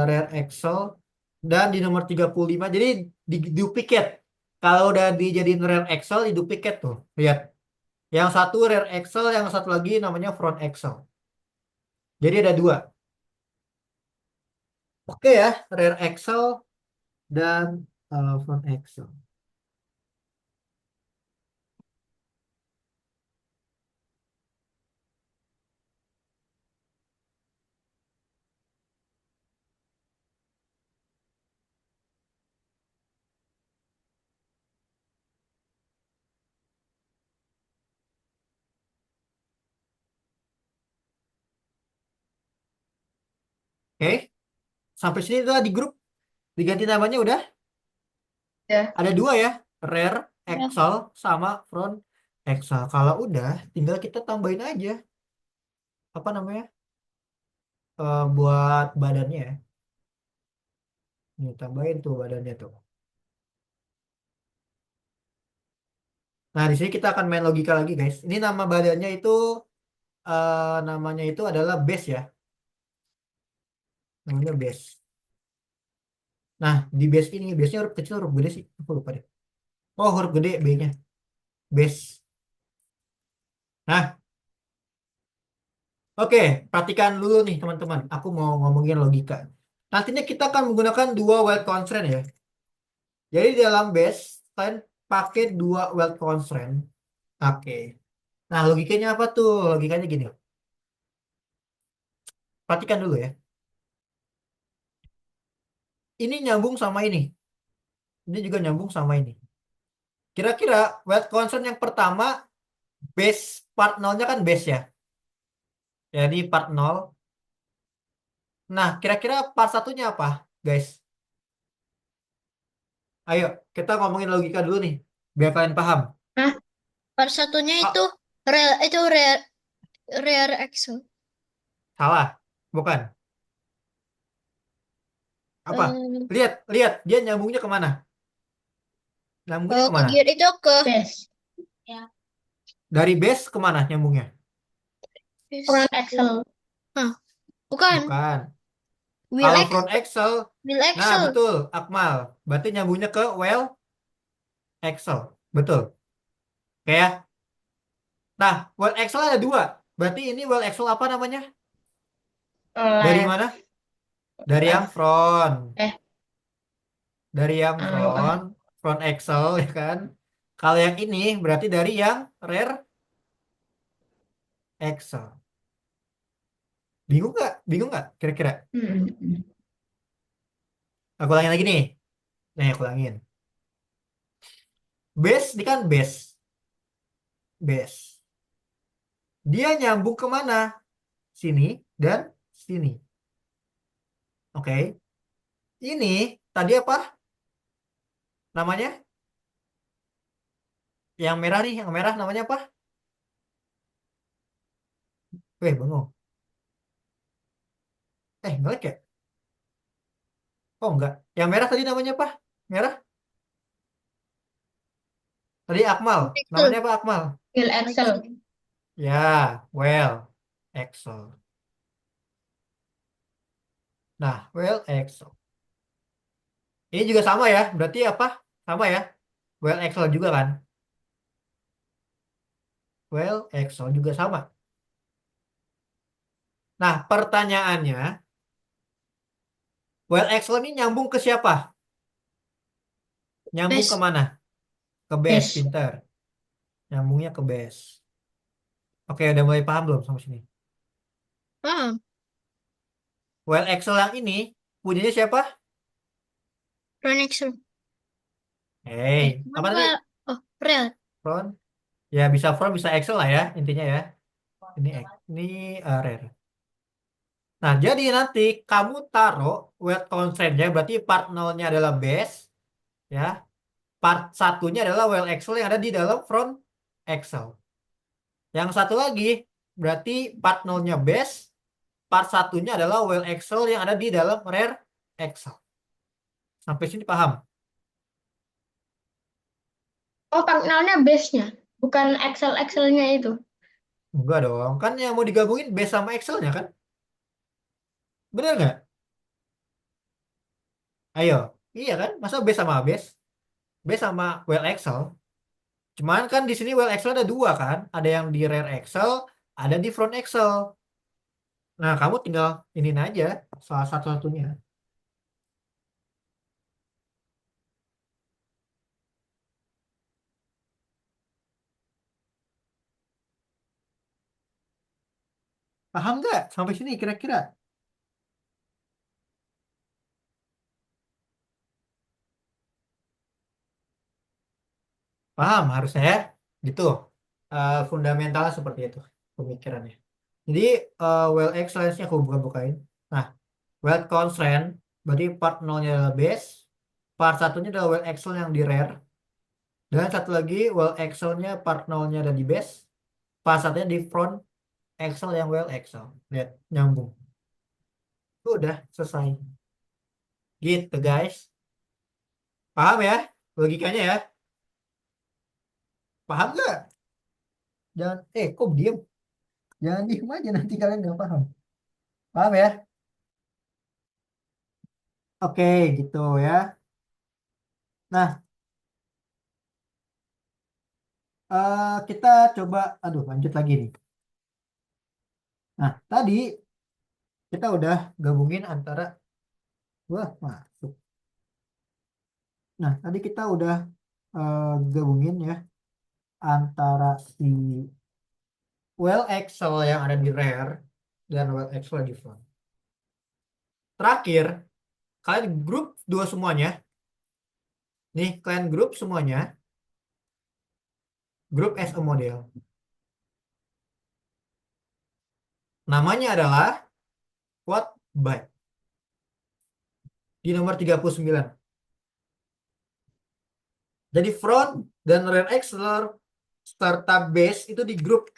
Rare Excel. Dan di nomor 35, jadi di duplikat. Kalau udah dijadiin Rare Excel, di duplikat tuh. Lihat. Yang satu Rare Excel, yang satu lagi namanya Front Excel. Jadi ada dua. Oke ya, Rare Excel dan Front Excel. Oke, sampai sini udah di grup. Diganti namanya udah. Ya. Ada dua ya, Rare ya. Excel sama Front Excel. Kalau udah, tinggal kita tambahin aja. Apa namanya? Buat badannya ya. Nih, tambahin tuh badannya tuh. Nah, di sini kita akan main logika lagi, guys. Ini nama badannya itu namanya itu adalah base ya. Namanya base. Nah, di base ini, base-nya huruf kecil, huruf gede sih. Aku lupa deh. Oh, huruf gede B-nya. Base. Nah, oke, perhatikan dulu nih teman-teman. Aku mau ngomongin logika. Nantinya kita akan menggunakan dua wild constraint ya. Jadi di dalam base, kalian pakai dua wild constraint. Oke. Nah, logikanya apa tuh? Logikanya gini. Perhatikan dulu ya. Ini nyambung sama ini. Ini juga nyambung sama ini. Kira-kira wild constraint yang pertama, base part 0-nya kan base ya. Jadi part 0. Nah, kira-kira part satunya apa, guys? Ayo, kita ngomongin logika dulu nih, biar kalian paham. Part satunya Ah, itu rare axle. salah, bukan. Apa? Eh, Lihat, dia nyambungnya kemana? Nyambungnya ke kemana? gear itu ke Base. Dari base kemana nyambungnya? Front Excel. bukan Bukan. wheel Kalau axle. front axle, Wheel nah axle. betul, Akmal. Berarti nyambungnya ke wheel axle, betul. Kayak, nah, wheel axle ada dua. Berarti ini wheel axle apa namanya? Dari Left. mana? Dari yang front. Eh. Dari yang front. Front Excel ya kan. Kalau yang ini berarti dari yang rear Excel. Bingung nggak? Bingung nggak? Kira-kira. Aku ulangin lagi nih. Nih, aku ulangin. Base, ini kan base. Base. Dia nyambung kemana? Sini dan sini. Oke. Ini tadi apa? Namanya? Yang merah nih, yang merah namanya apa? Bengong. Ngelek ya? Oh, enggak. Yang merah tadi namanya apa? Merah? Tadi Akmal. Excel. Namanya apa Akmal? File Excel. Ya, well, Excel. Nah, well, Excel. Ini juga sama ya. Berarti apa? Sama ya. Well, Excel juga kan? Well, Excel juga sama. Nah, pertanyaannya, well, Excel ini nyambung ke siapa? Nyambung Base. kemana? Ke base, Base. pinter. Nyambungnya ke base. Oke, udah mulai paham belum sampai sini? Paham. Well, Excel yang ini punyanya siapa? Front Excel. Apa tadi? Well, oh, real. Front? Ya, bisa front, bisa Excel lah ya, intinya ya. Ini rare. Nah, jadi nanti kamu taruh well constraint-nya, berarti part 0-nya adalah base, ya. Part 1-nya adalah well Excel yang ada di dalam front Excel. Yang satu lagi, berarti part 0-nya base, part 1-nya adalah well Excel yang ada di dalam rare Excel. Sampai sini paham? Oh, part 0-nya base-nya, bukan Excel-Excel-nya itu. Enggak dong, kan yang mau digabungin base sama Excel-nya kan? Bener nggak? Ayo, iya kan? Masa base sama base? Base sama well Excel. Cuman kan di sini well Excel ada dua kan? Ada yang di rear Excel, ada di front Excel. Nah, kamu tinggal ini aja salah satu-satunya. Paham nggak sampai sini kira-kira? Paham harusnya ya? Gitu. Fundamentalnya seperti itu pemikirannya. Jadi well excellence-nya aku buka-bukain. Nah, well constraint berarti part 0-nya adalah base, part 1-nya adalah well excel yang di rear, dan satu lagi well excel-nya part 0-nya ada di base, part 1-nya di front excel yang well excel. Lihat, nyambung. Udah selesai. Gitu guys. Paham ya logikanya ya? Paham nggak? Jangan, kok diem? Jangan diem aja nanti kalian nggak paham. Paham ya? Oke, gitu ya. Nah, kita coba, lanjut lagi nih. Nah, tadi kita udah gabungin antara, wah, masuk. Nah, tadi kita udah gabungin ya antara si well Excel yang ada di rear dan well Excel di front. Terakhir, kalian grup dua semuanya. Nih, kalian grup semuanya. Grup as a model. Namanya adalah quad byte. Di nomor 39. Jadi front dan rear Excel serta base itu di grup.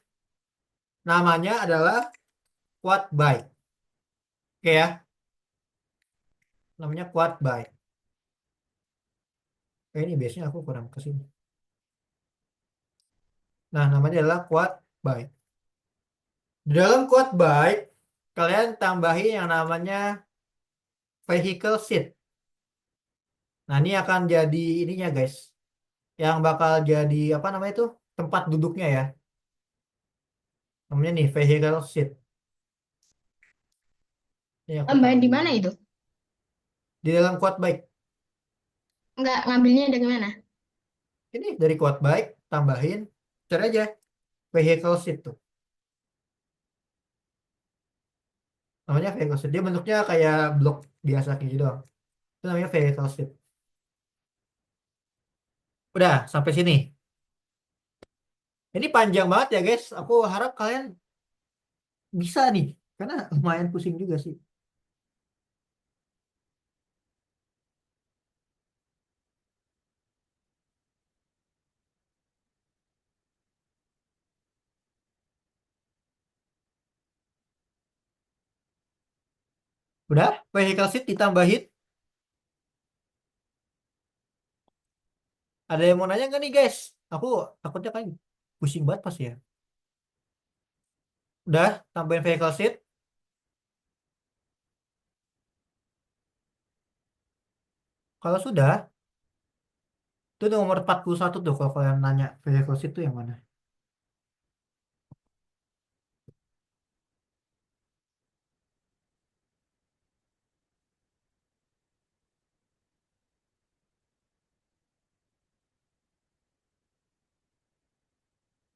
Namanya adalah quad byte. Oke ya. Namanya quad byte. Ini base-nya aku kurang ke sini. Nah, namanya adalah quad byte. Di dalam quad byte, kalian tambahin yang namanya vehicle seat. Nah, ini akan jadi ininya guys. Yang bakal jadi apa namanya itu? Tempat duduknya ya. Namanya nih vehicle seat. Ini aku Tambahin di tambahin. mana itu? Di dalam quote baik. Nggak ngambilnya dari mana? Ini dari quote baik, tambahin, cari aja vehicle seat tuh. Namanya vehicle seat. Dia bentuknya kayak blok biasa kayak gitu doang. Itu namanya vehicle seat. Udah, sampai sini. Ini panjang banget ya guys. Aku harap kalian bisa nih. Karena lumayan pusing juga sih. Udah, vehicle seat ditambahin. Ada yang mau nanya nggak nih guys? Aku takutnya kan pusing banget pasti ya. Udah, tambahin vehicle seat. Kalau sudah, itu nomor 41 tuh kalau kalian nanya vehicle seat itu yang mana.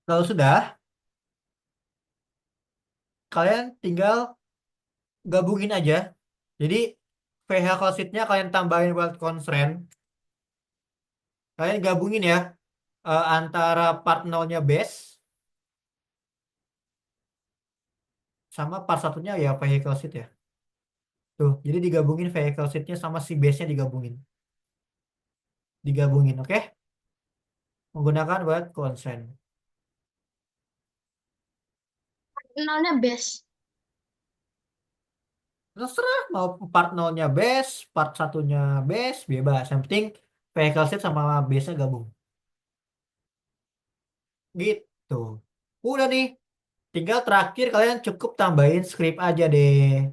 Kalau sudah, kalian tinggal gabungin aja. Jadi vehicle seat-nya kalian tambahin buat constraint. Kalian gabungin ya antara part 0-nya base sama part satunya ya vehicle seat ya. Tuh, jadi digabungin vehicle seat-nya sama si base-nya digabungin. Digabungin, oke? Menggunakan buat constraint. Nolnya base. Terserah mau part 0-nya base, part satunya base, bebas. Yang penting vehicle seat sama base-nya gabung. Gitu. Udah nih. Tinggal terakhir kalian cukup tambahin script aja deh.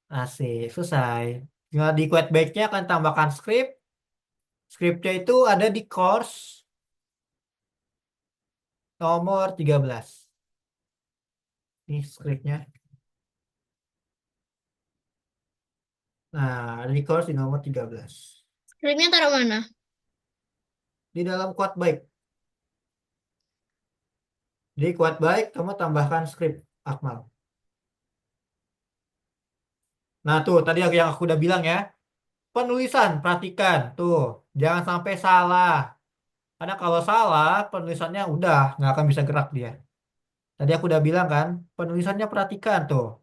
Asik, selesai. Tinggal di quote back-nya akan tambahkan script. Scriptnya itu ada di course nomor 13. Ini scriptnya. Nah, ada di course di nomor 13. Scriptnya taruh mana? Di dalam quote baik. Di quote baik, kamu tambahkan script Akmal. Nah, tuh tadi yang aku udah bilang ya. Penulisan, perhatikan. Tuh, jangan sampai salah. Karena kalau salah, penulisannya udah nggak akan bisa gerak dia. Tadi aku udah bilang kan, penulisannya perhatikan tuh.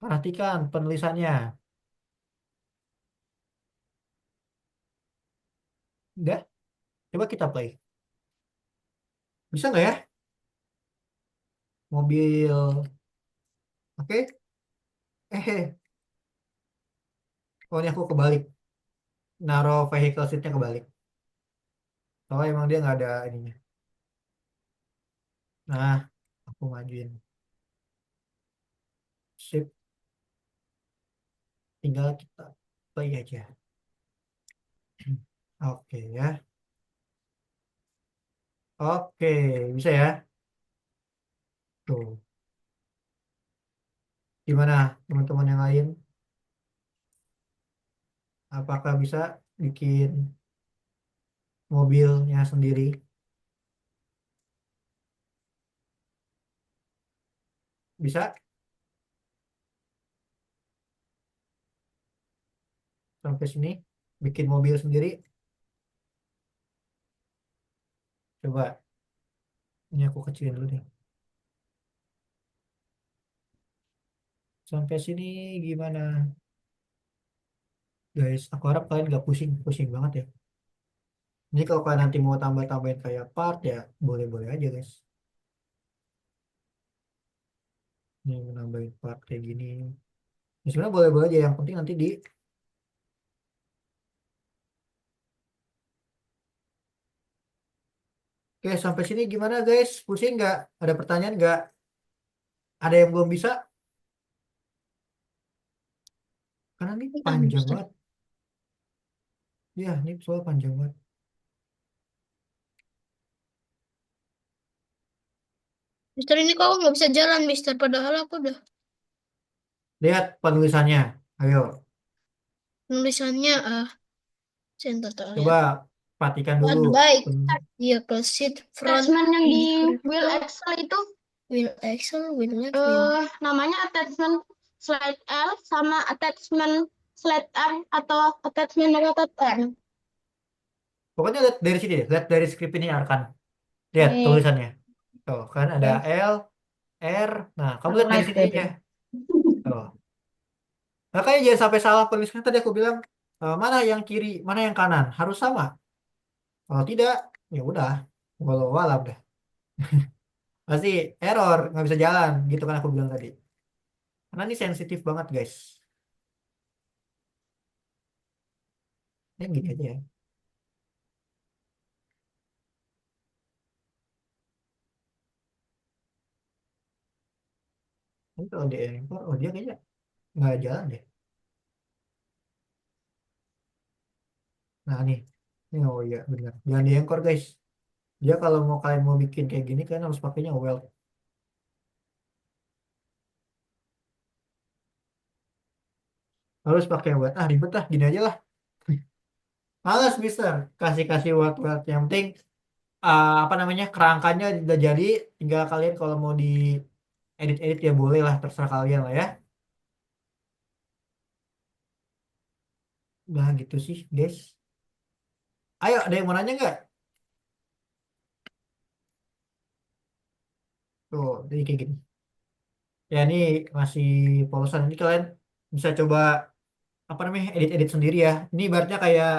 Perhatikan penulisannya. Udah, coba kita play. Bisa nggak ya? Mobil. Oke. Oh ini aku kebalik. Naruh vehicle seatnya kebalik. Soalnya emang dia nggak ada ininya. Nah, aku majuin. Sip. Tinggal kita play aja. Oke ya. Oke, bisa ya? Tuh. Gimana teman-teman yang lain? Apakah bisa bikin mobilnya sendiri? Bisa sampai sini? Bikin mobil sendiri? Coba. Ini aku kecilin dulu deh. Sampai sini gimana? Guys, aku harap kalian gak pusing-pusing banget ya. Ini kalau kalian nanti mau tambah-tambahin kayak part ya, boleh-boleh aja guys. Ini mau nambahin part kayak gini. Ya, sebenarnya boleh-boleh aja, yang penting nanti di. Oke, sampai sini gimana guys? Pusing nggak? Ada pertanyaan nggak? Ada yang belum bisa? Karena ini Bentar, panjang Mister. banget. Ya, ini soal panjang banget. Mister ini kok nggak bisa jalan, Mister. Padahal aku udah. Lihat penulisannya. Ayo. Tulisannya center lihat. Coba perhatikan dulu. Baik. Hmm, Iya, close sheet front Attachment yang di rectangle, wheel Excel itu wheel axle, wheel left, wheel. namanya attachment slide L sama attachment slide R atau attachment rotate R. Pokoknya lihat dari sini deh, lihat dari skrip ini Arkan. Lihat Oke. tulisannya. Tuh, kan ada Oke. L, R. Nah, kamu lihat dari Live sini tadi. aja. Tuh. Makanya jangan sampai salah penulisnya tadi aku bilang mana yang kiri, mana yang kanan, harus sama. Kalau tidak, ya udah, walau walam deh. Pasti error, nggak bisa jalan, gitu kan aku bilang tadi. Karena ini sensitif banget, guys. Ini gini aja ya. Ini kalau di impor, oh dia kayaknya nggak jalan deh. Nah nih, ini oh iya benar. Jangan di anchor guys. Dia kalau mau kalian mau bikin kayak gini, kalian harus pakainya weld. Harus pakai weld. Ah ribet ah, gini aja lah. Males mister, kasih weld yang penting apa namanya kerangkanya udah jadi, tinggal kalian kalau mau di edit ya boleh lah, terserah kalian lah ya. Nah gitu sih guys. Ayo ada yang mau nanya nggak? Tuh, jadi kayak gini. Ya ini masih polosan. Ini kalian bisa coba apa namanya edit sendiri ya. Ini ibaratnya kayak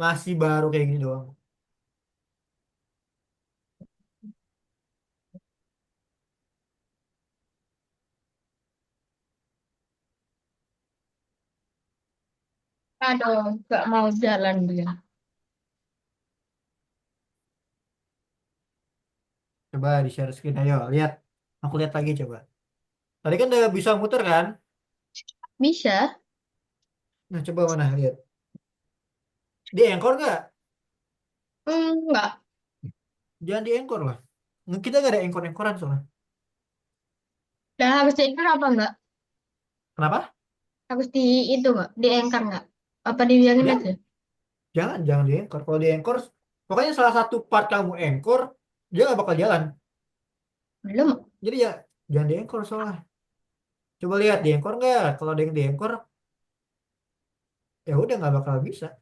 masih baru kayak gini doang. Aduh, nggak mau jalan dia. Coba di share screen ayo lihat. Aku lihat lagi coba. Tadi kan udah bisa muter kan? Bisa? Nah coba mana lihat. Di anchor nggak? Enggak. Jangan di anchor lah. Kita nggak ada anchor-anchoran soalnya. Dah harus dianchor apa enggak? Kenapa? Harus di itu enggak? Di anchor enggak? Apa dibiarin Jangan, aja? jangan di anchor. Kalau di anchor, pokoknya salah satu part kamu anchor, dia nggak bakal jalan. Belum. Jadi ya jangan di anchor soalnya. Coba lihat di anchor nggak? Kalau ada yang di anchor, ya udah nggak bakal bisa.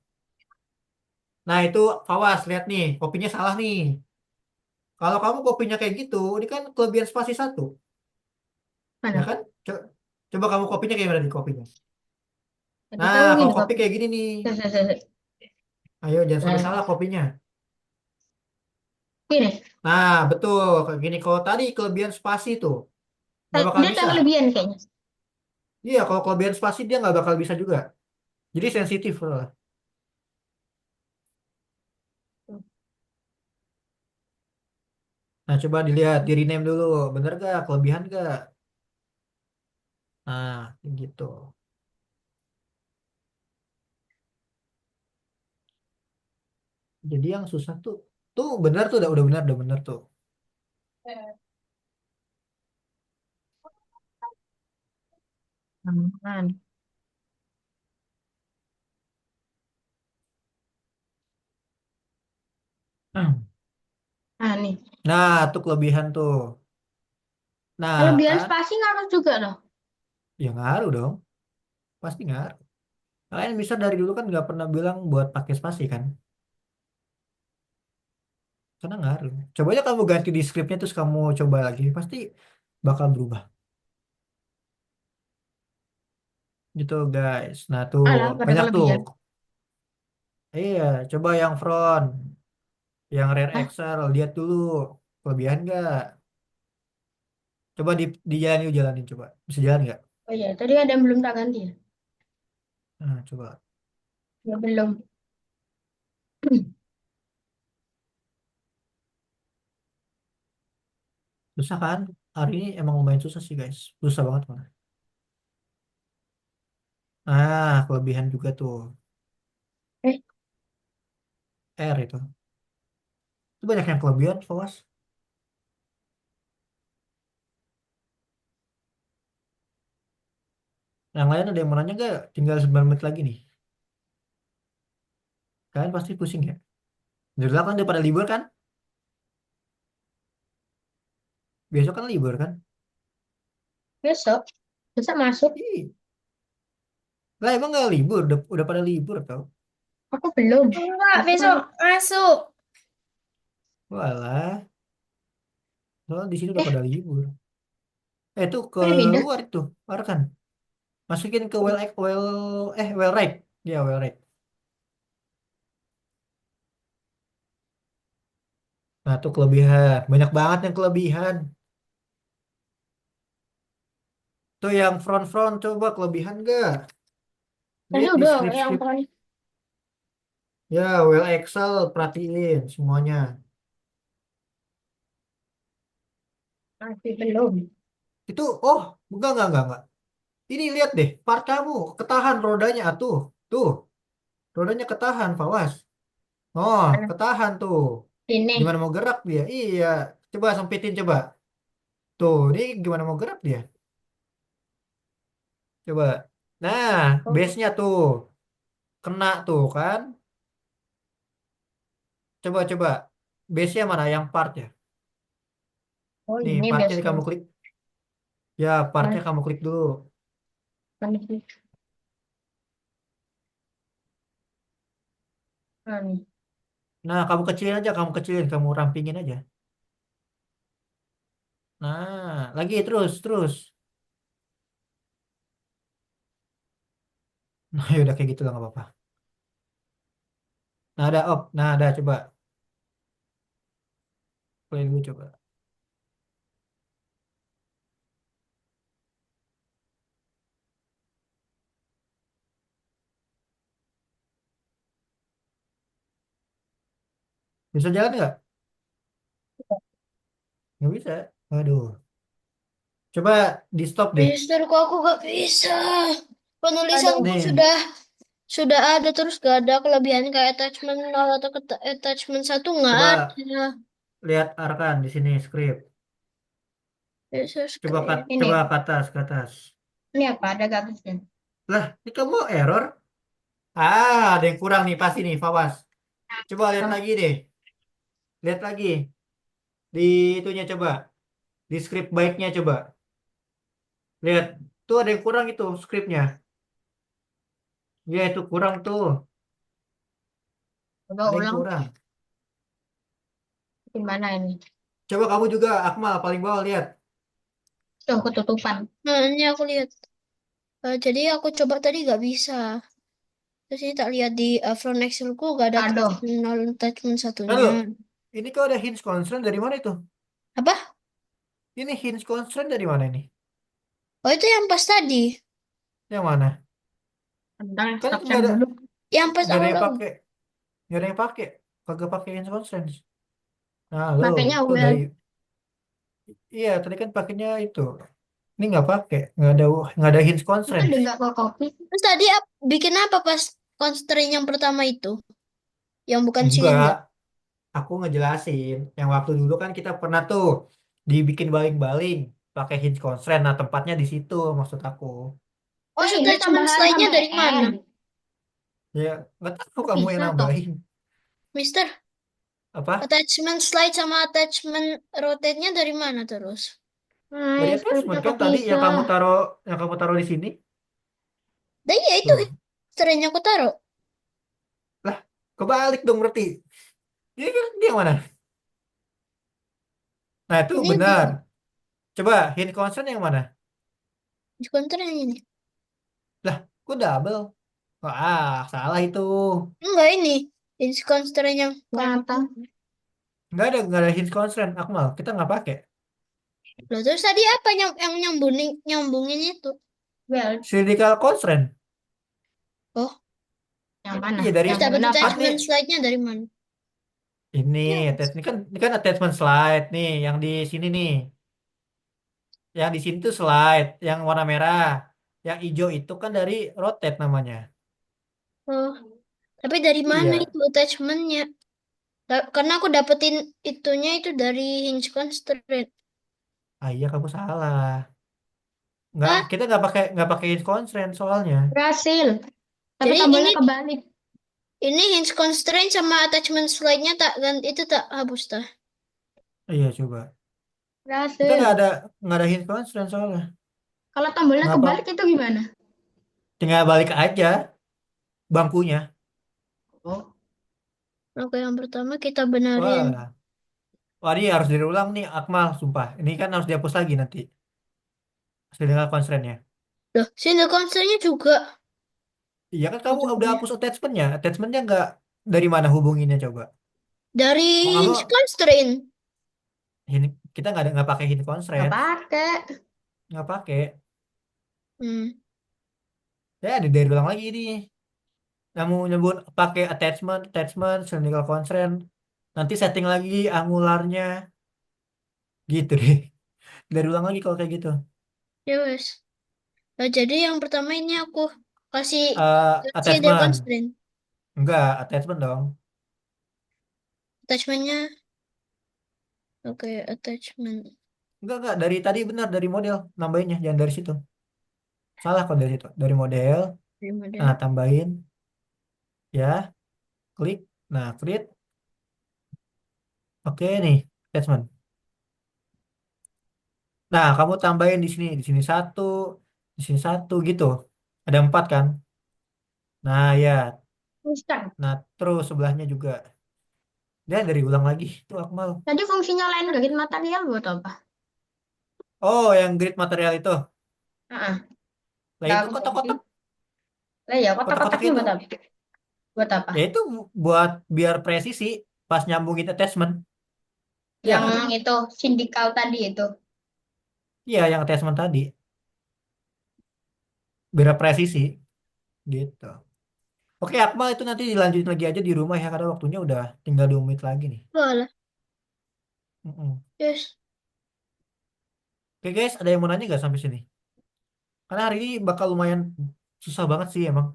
Nah itu Fawas lihat nih, kopinya salah nih. Kalau kamu kopinya kayak gitu, ini kan kelebihan spasi satu, ya Mana? kan? Coba kamu kopinya kayak mana di kopinya? Tadi Nah, tahu kalau gini kopi kok. kayak gini nih, Set. ayo jangan sampai Nah, salah kopinya. ini. Nah, betul, kayak gini. Kalau tadi kelebihan spasi tuh, nggak bakal Dia bisa. tak kelebihan kayaknya. Iya, kalau kelebihan spasi dia nggak bakal bisa juga. Jadi sensitif loh. Nah, coba dilihat, di rename dulu, bener gak? Kelebihan gak? Nah, gitu. Jadi yang susah tuh bener tuh, udah bener tuh. Aman. Nah, nih. Nah, tuh kelebihan tuh. Nah, Kelebihan kan? spasi ngaruh juga loh. Ya ngaruh dong. Pasti ngaruh. Kalian bisa dari dulu kan nggak pernah bilang buat pakai spasi kan? Karena ngaruh. Coba aja kamu ganti di scriptnya terus kamu coba lagi. Pasti bakal berubah. Gitu guys. Nah tuh Alah, pada banyak tuh. kelebihan. Iya, coba yang front. Yang rear Hah? Excel. Lihat dulu. Kelebihan nggak? Coba jalanin coba. Bisa jalan nggak? Oh iya, tadi ada yang belum tak ganti ya? Nah, coba. Ya, belum. Susah kan? Hari ini emang lumayan susah sih guys. Susah banget malah. Nah, kelebihan juga tuh. Eh, R itu. Itu banyak yang kelebihan, Fawas. Yang lain ada yang mau nanya nggak? Tinggal 9 menit lagi nih. Kalian pasti pusing ya. Jadilah kan udah pada libur kan? Besok kan libur kan? Besok. Besok masuk. Ih, lah emang nggak libur? Udah pada libur tau? Aku belum. Enggak, Aku besok masuk. Walah, soalnya di sini udah eh pada libur. Itu pindah. keluar itu, kan? Masukin ke well right. Ya, well right. Nah, tuh kelebihan. Banyak banget yang kelebihan. Tuh yang front-front coba kelebihan gak? Tadi Lihat di udah yang script-script. paling Ya, well Excel perhatiin semuanya. masih belum. Itu, enggak. Ini lihat deh, part kamu ketahan rodanya tuh. Tuh, rodanya ketahan, Fawas. Oh, Mana? ketahan tuh. Ini. Gimana mau gerak dia? Iya, coba sempitin coba. Tuh, ini gimana mau gerak dia? Coba. Nah, Oh, base-nya tuh kena tuh kan? Coba. Base-nya mana? Yang part ya. oh Nih, ini partnya nih biasanya. kamu klik. Ya, partnya Mana? kamu klik dulu. Mana sih? Mana? Nah, kamu kecilin, kamu rampingin aja. Nah, lagi terus. Nah, ya udah kayak gitu lah nggak apa-apa. Nah, ada coba. Play dulu coba. Bisa jalan nggak? Nggak bisa. Aduh. Coba di stop deh. Mister, kok aku gak bisa? Penulisanku Aduh. Nih, sudah ada terus gak ada kelebihan kayak attachment 0 atau attachment 1 nggak coba ada. lihat Arkan di sini script. Bisa Coba Ini. ke atas, ke atas. Ini apa? Ada gabusnya. Lah, ini kamu error? Ada yang kurang nih pasti nih, Fawas. Coba lihat Ah, lagi deh. Lihat lagi di itunya coba. Di script baiknya coba. Lihat, tuh ada yang kurang itu scriptnya. Ya itu kurang tuh. coba Ada yang ulang. kurang. Gimana ini? Coba kamu juga, Akmal, paling bawah lihat. Tuh, ketutupan. Nah, ini aku lihat. Jadi aku coba tadi gak bisa. Terus ini tak lihat di front Excelku gak ada Aduh. attachment 0 attachment Lalu, satunya. ini kok ada hints constraint dari mana itu? Apa? Ini hints constraint dari mana ini? Oh, itu yang pas tadi. Yang mana? Tentang Kan stop itu sign dulu. Yang pas nggak ada yang awal-awal. pakai, nggak ada yang pakai, kagak pakai hints constraint. Nah, lo Makanya tuh well. dari, iya tadi kan pakainya itu. Ini nggak pakai, nggak ada hints Itu constraint. ada nggak kok copy? Terus tadi bikin apa pas constraint yang pertama itu? Yang bukan Enggak, silinder. aku ngejelasin. Yang waktu dulu kan kita pernah tuh dibikin baling-baling pakai hints constraint. Nah, tempatnya di situ maksud aku. Oh Terus ini attachment tambahan slide-nya dari HBM. mana? Ya, nggak tahu Kok kamu yang bisa toh? nambahin Mister, apa? attachment slide sama attachment rotate-nya dari mana terus? Dari Scriptnya attachment kan kok tadi bisa? yang kamu taruh di sini. Dah iya itu Tuh, sering aku taruh. lah, kebalik dong berarti. Dia yang mana? Nah, itu Ini benar. Coba hint constant yang mana? di counter yang ini. Lah, kok double? Salah itu. Enggak ini. Ini constraint yang Nyata. Nggak ada hint constant. Aku mal, kita nggak pakai. Loh, terus tadi apa yang nyambungin itu? Well, Cylindrical constraint. Oh, yang mana? Iya dari terus Yang dapat kenapa? kan nih attachment slide-nya dari mana? ini Ya, ini kan attachment slide nih yang di sini nih. Yang di sini tuh slide yang warna merah. Yang hijau itu kan dari rotate namanya. oh. Tapi dari mana Iya. itu attachment-nya? Karena aku dapetin itunya itu dari hinge constraint. Iya kamu salah. Ah, Kita nggak pakai hint constraint soalnya. Berhasil. Tapi jadi tombolnya ini kebalik. Ini hints constraint sama attachment slide-nya tak ganti itu tak hapus tak. Iya, coba. Kita Berhasil. nggak ada hint constraint soalnya. Kalau tombolnya Nggak apa, kebalik itu gimana? tinggal balik aja bangkunya. Oh, Oke, yang pertama kita benerin. Wah, wah ini harus diulang nih, Akmal, sumpah. Ini kan harus dihapus lagi nanti. Tinggal constraint-nya. Loh, single constraint-nya juga. Iya kan kamu udah Ujungnya. hapus attachment-nya. Attachment-nya nggak dari mana hubunginnya coba. Dari Mau nggak mau, hints constraint. ini kita nggak pakai hint nggak constraint. pakai. Nggak pakai. Hmm. Ya, dari ulang lagi ini. Kamu nyebut pakai attachment, attachment, cylindrical constraint. Nanti setting lagi angularnya. Gitu deh. Dari ulang lagi kalau kayak gitu. Ya wes. Nah, jadi yang pertama ini aku kasih single Attachment. constraint. Enggak, attachment dong. Attachment-nya. Oke, attachment. Enggak. Dari tadi benar, dari model. Nambahinnya, jangan dari situ. Salah kok dari situ. Dari model. Dari model. Nah, tambahin. Ya, klik. Nah, create. Oke nih, attachment. Nah, kamu tambahin di sini satu gitu. Ada 4 kan? Nah, ya. Instan. Nah, terus sebelahnya juga. Dan dari ulang lagi. Itu Akmal. Tadi fungsinya lain grid material buat apa? Oh, yang grid material itu. Heeh. Lah Nggak itu aku fungsi. kotak-kotak. Lah ya, Kotak-kotak kotak-kotaknya itu. buat apa? Buat apa? Ya itu buat biar presisi pas nyambungin attachment. Iya Yang kan? itu sindikal tadi itu. Iya, yang attachment tadi. Biar presisi. Gitu. Oke, Akmal itu nanti dilanjutin lagi aja di rumah ya. Karena waktunya udah tinggal 2 menit lagi nih. Boleh. Mm-mm. Yes. Oke guys, ada yang mau nanya nggak sampai sini? Karena hari ini bakal lumayan susah banget sih emang.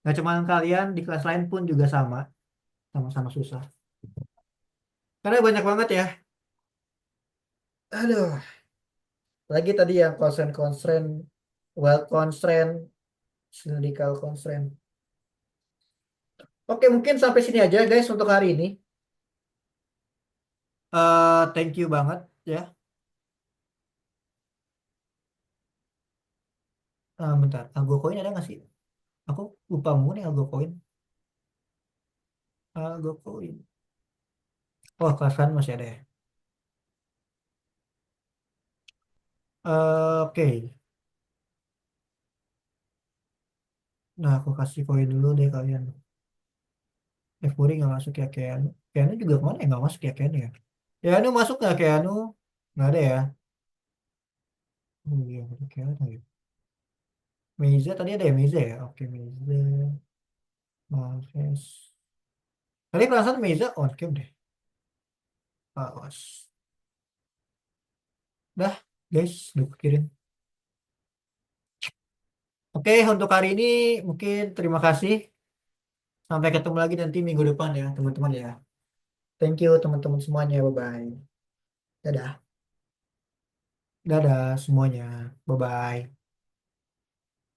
Nggak cuma kalian, di kelas lain pun juga sama. Sama-sama susah. Karena banyak banget ya. Aduh. Lagi tadi yang constraint, well constraint, cylindrical constraint. Oke, mungkin sampai sini aja guys untuk hari ini. Thank you banget ya. Bentar, Algo Coin ada nggak sih? Aku lupa mulu nih Algo Coin. Algo Coin. Oh, kelas kan masih ada ya. Oke. Nah, aku kasih koin dulu deh kalian. Furi nggak masuk ya Keanu. Keanu juga kemana ya nggak masuk ya Keanu ya? Keanu masuk nggak Keanu? Nggak ada ya. Oh iya, ada Keanu ya. Meza tadi ada ya Meza ya? Oke, Meza. Malves. Tadi perasaan Meza on cam deh. Awas. Dah, guys, udah kirim. Oke, untuk hari ini mungkin terima kasih. Sampai ketemu lagi nanti minggu depan ya, teman-teman ya. Thank you teman-teman semuanya. Bye-bye. Dadah. Dadah semuanya. Bye-bye.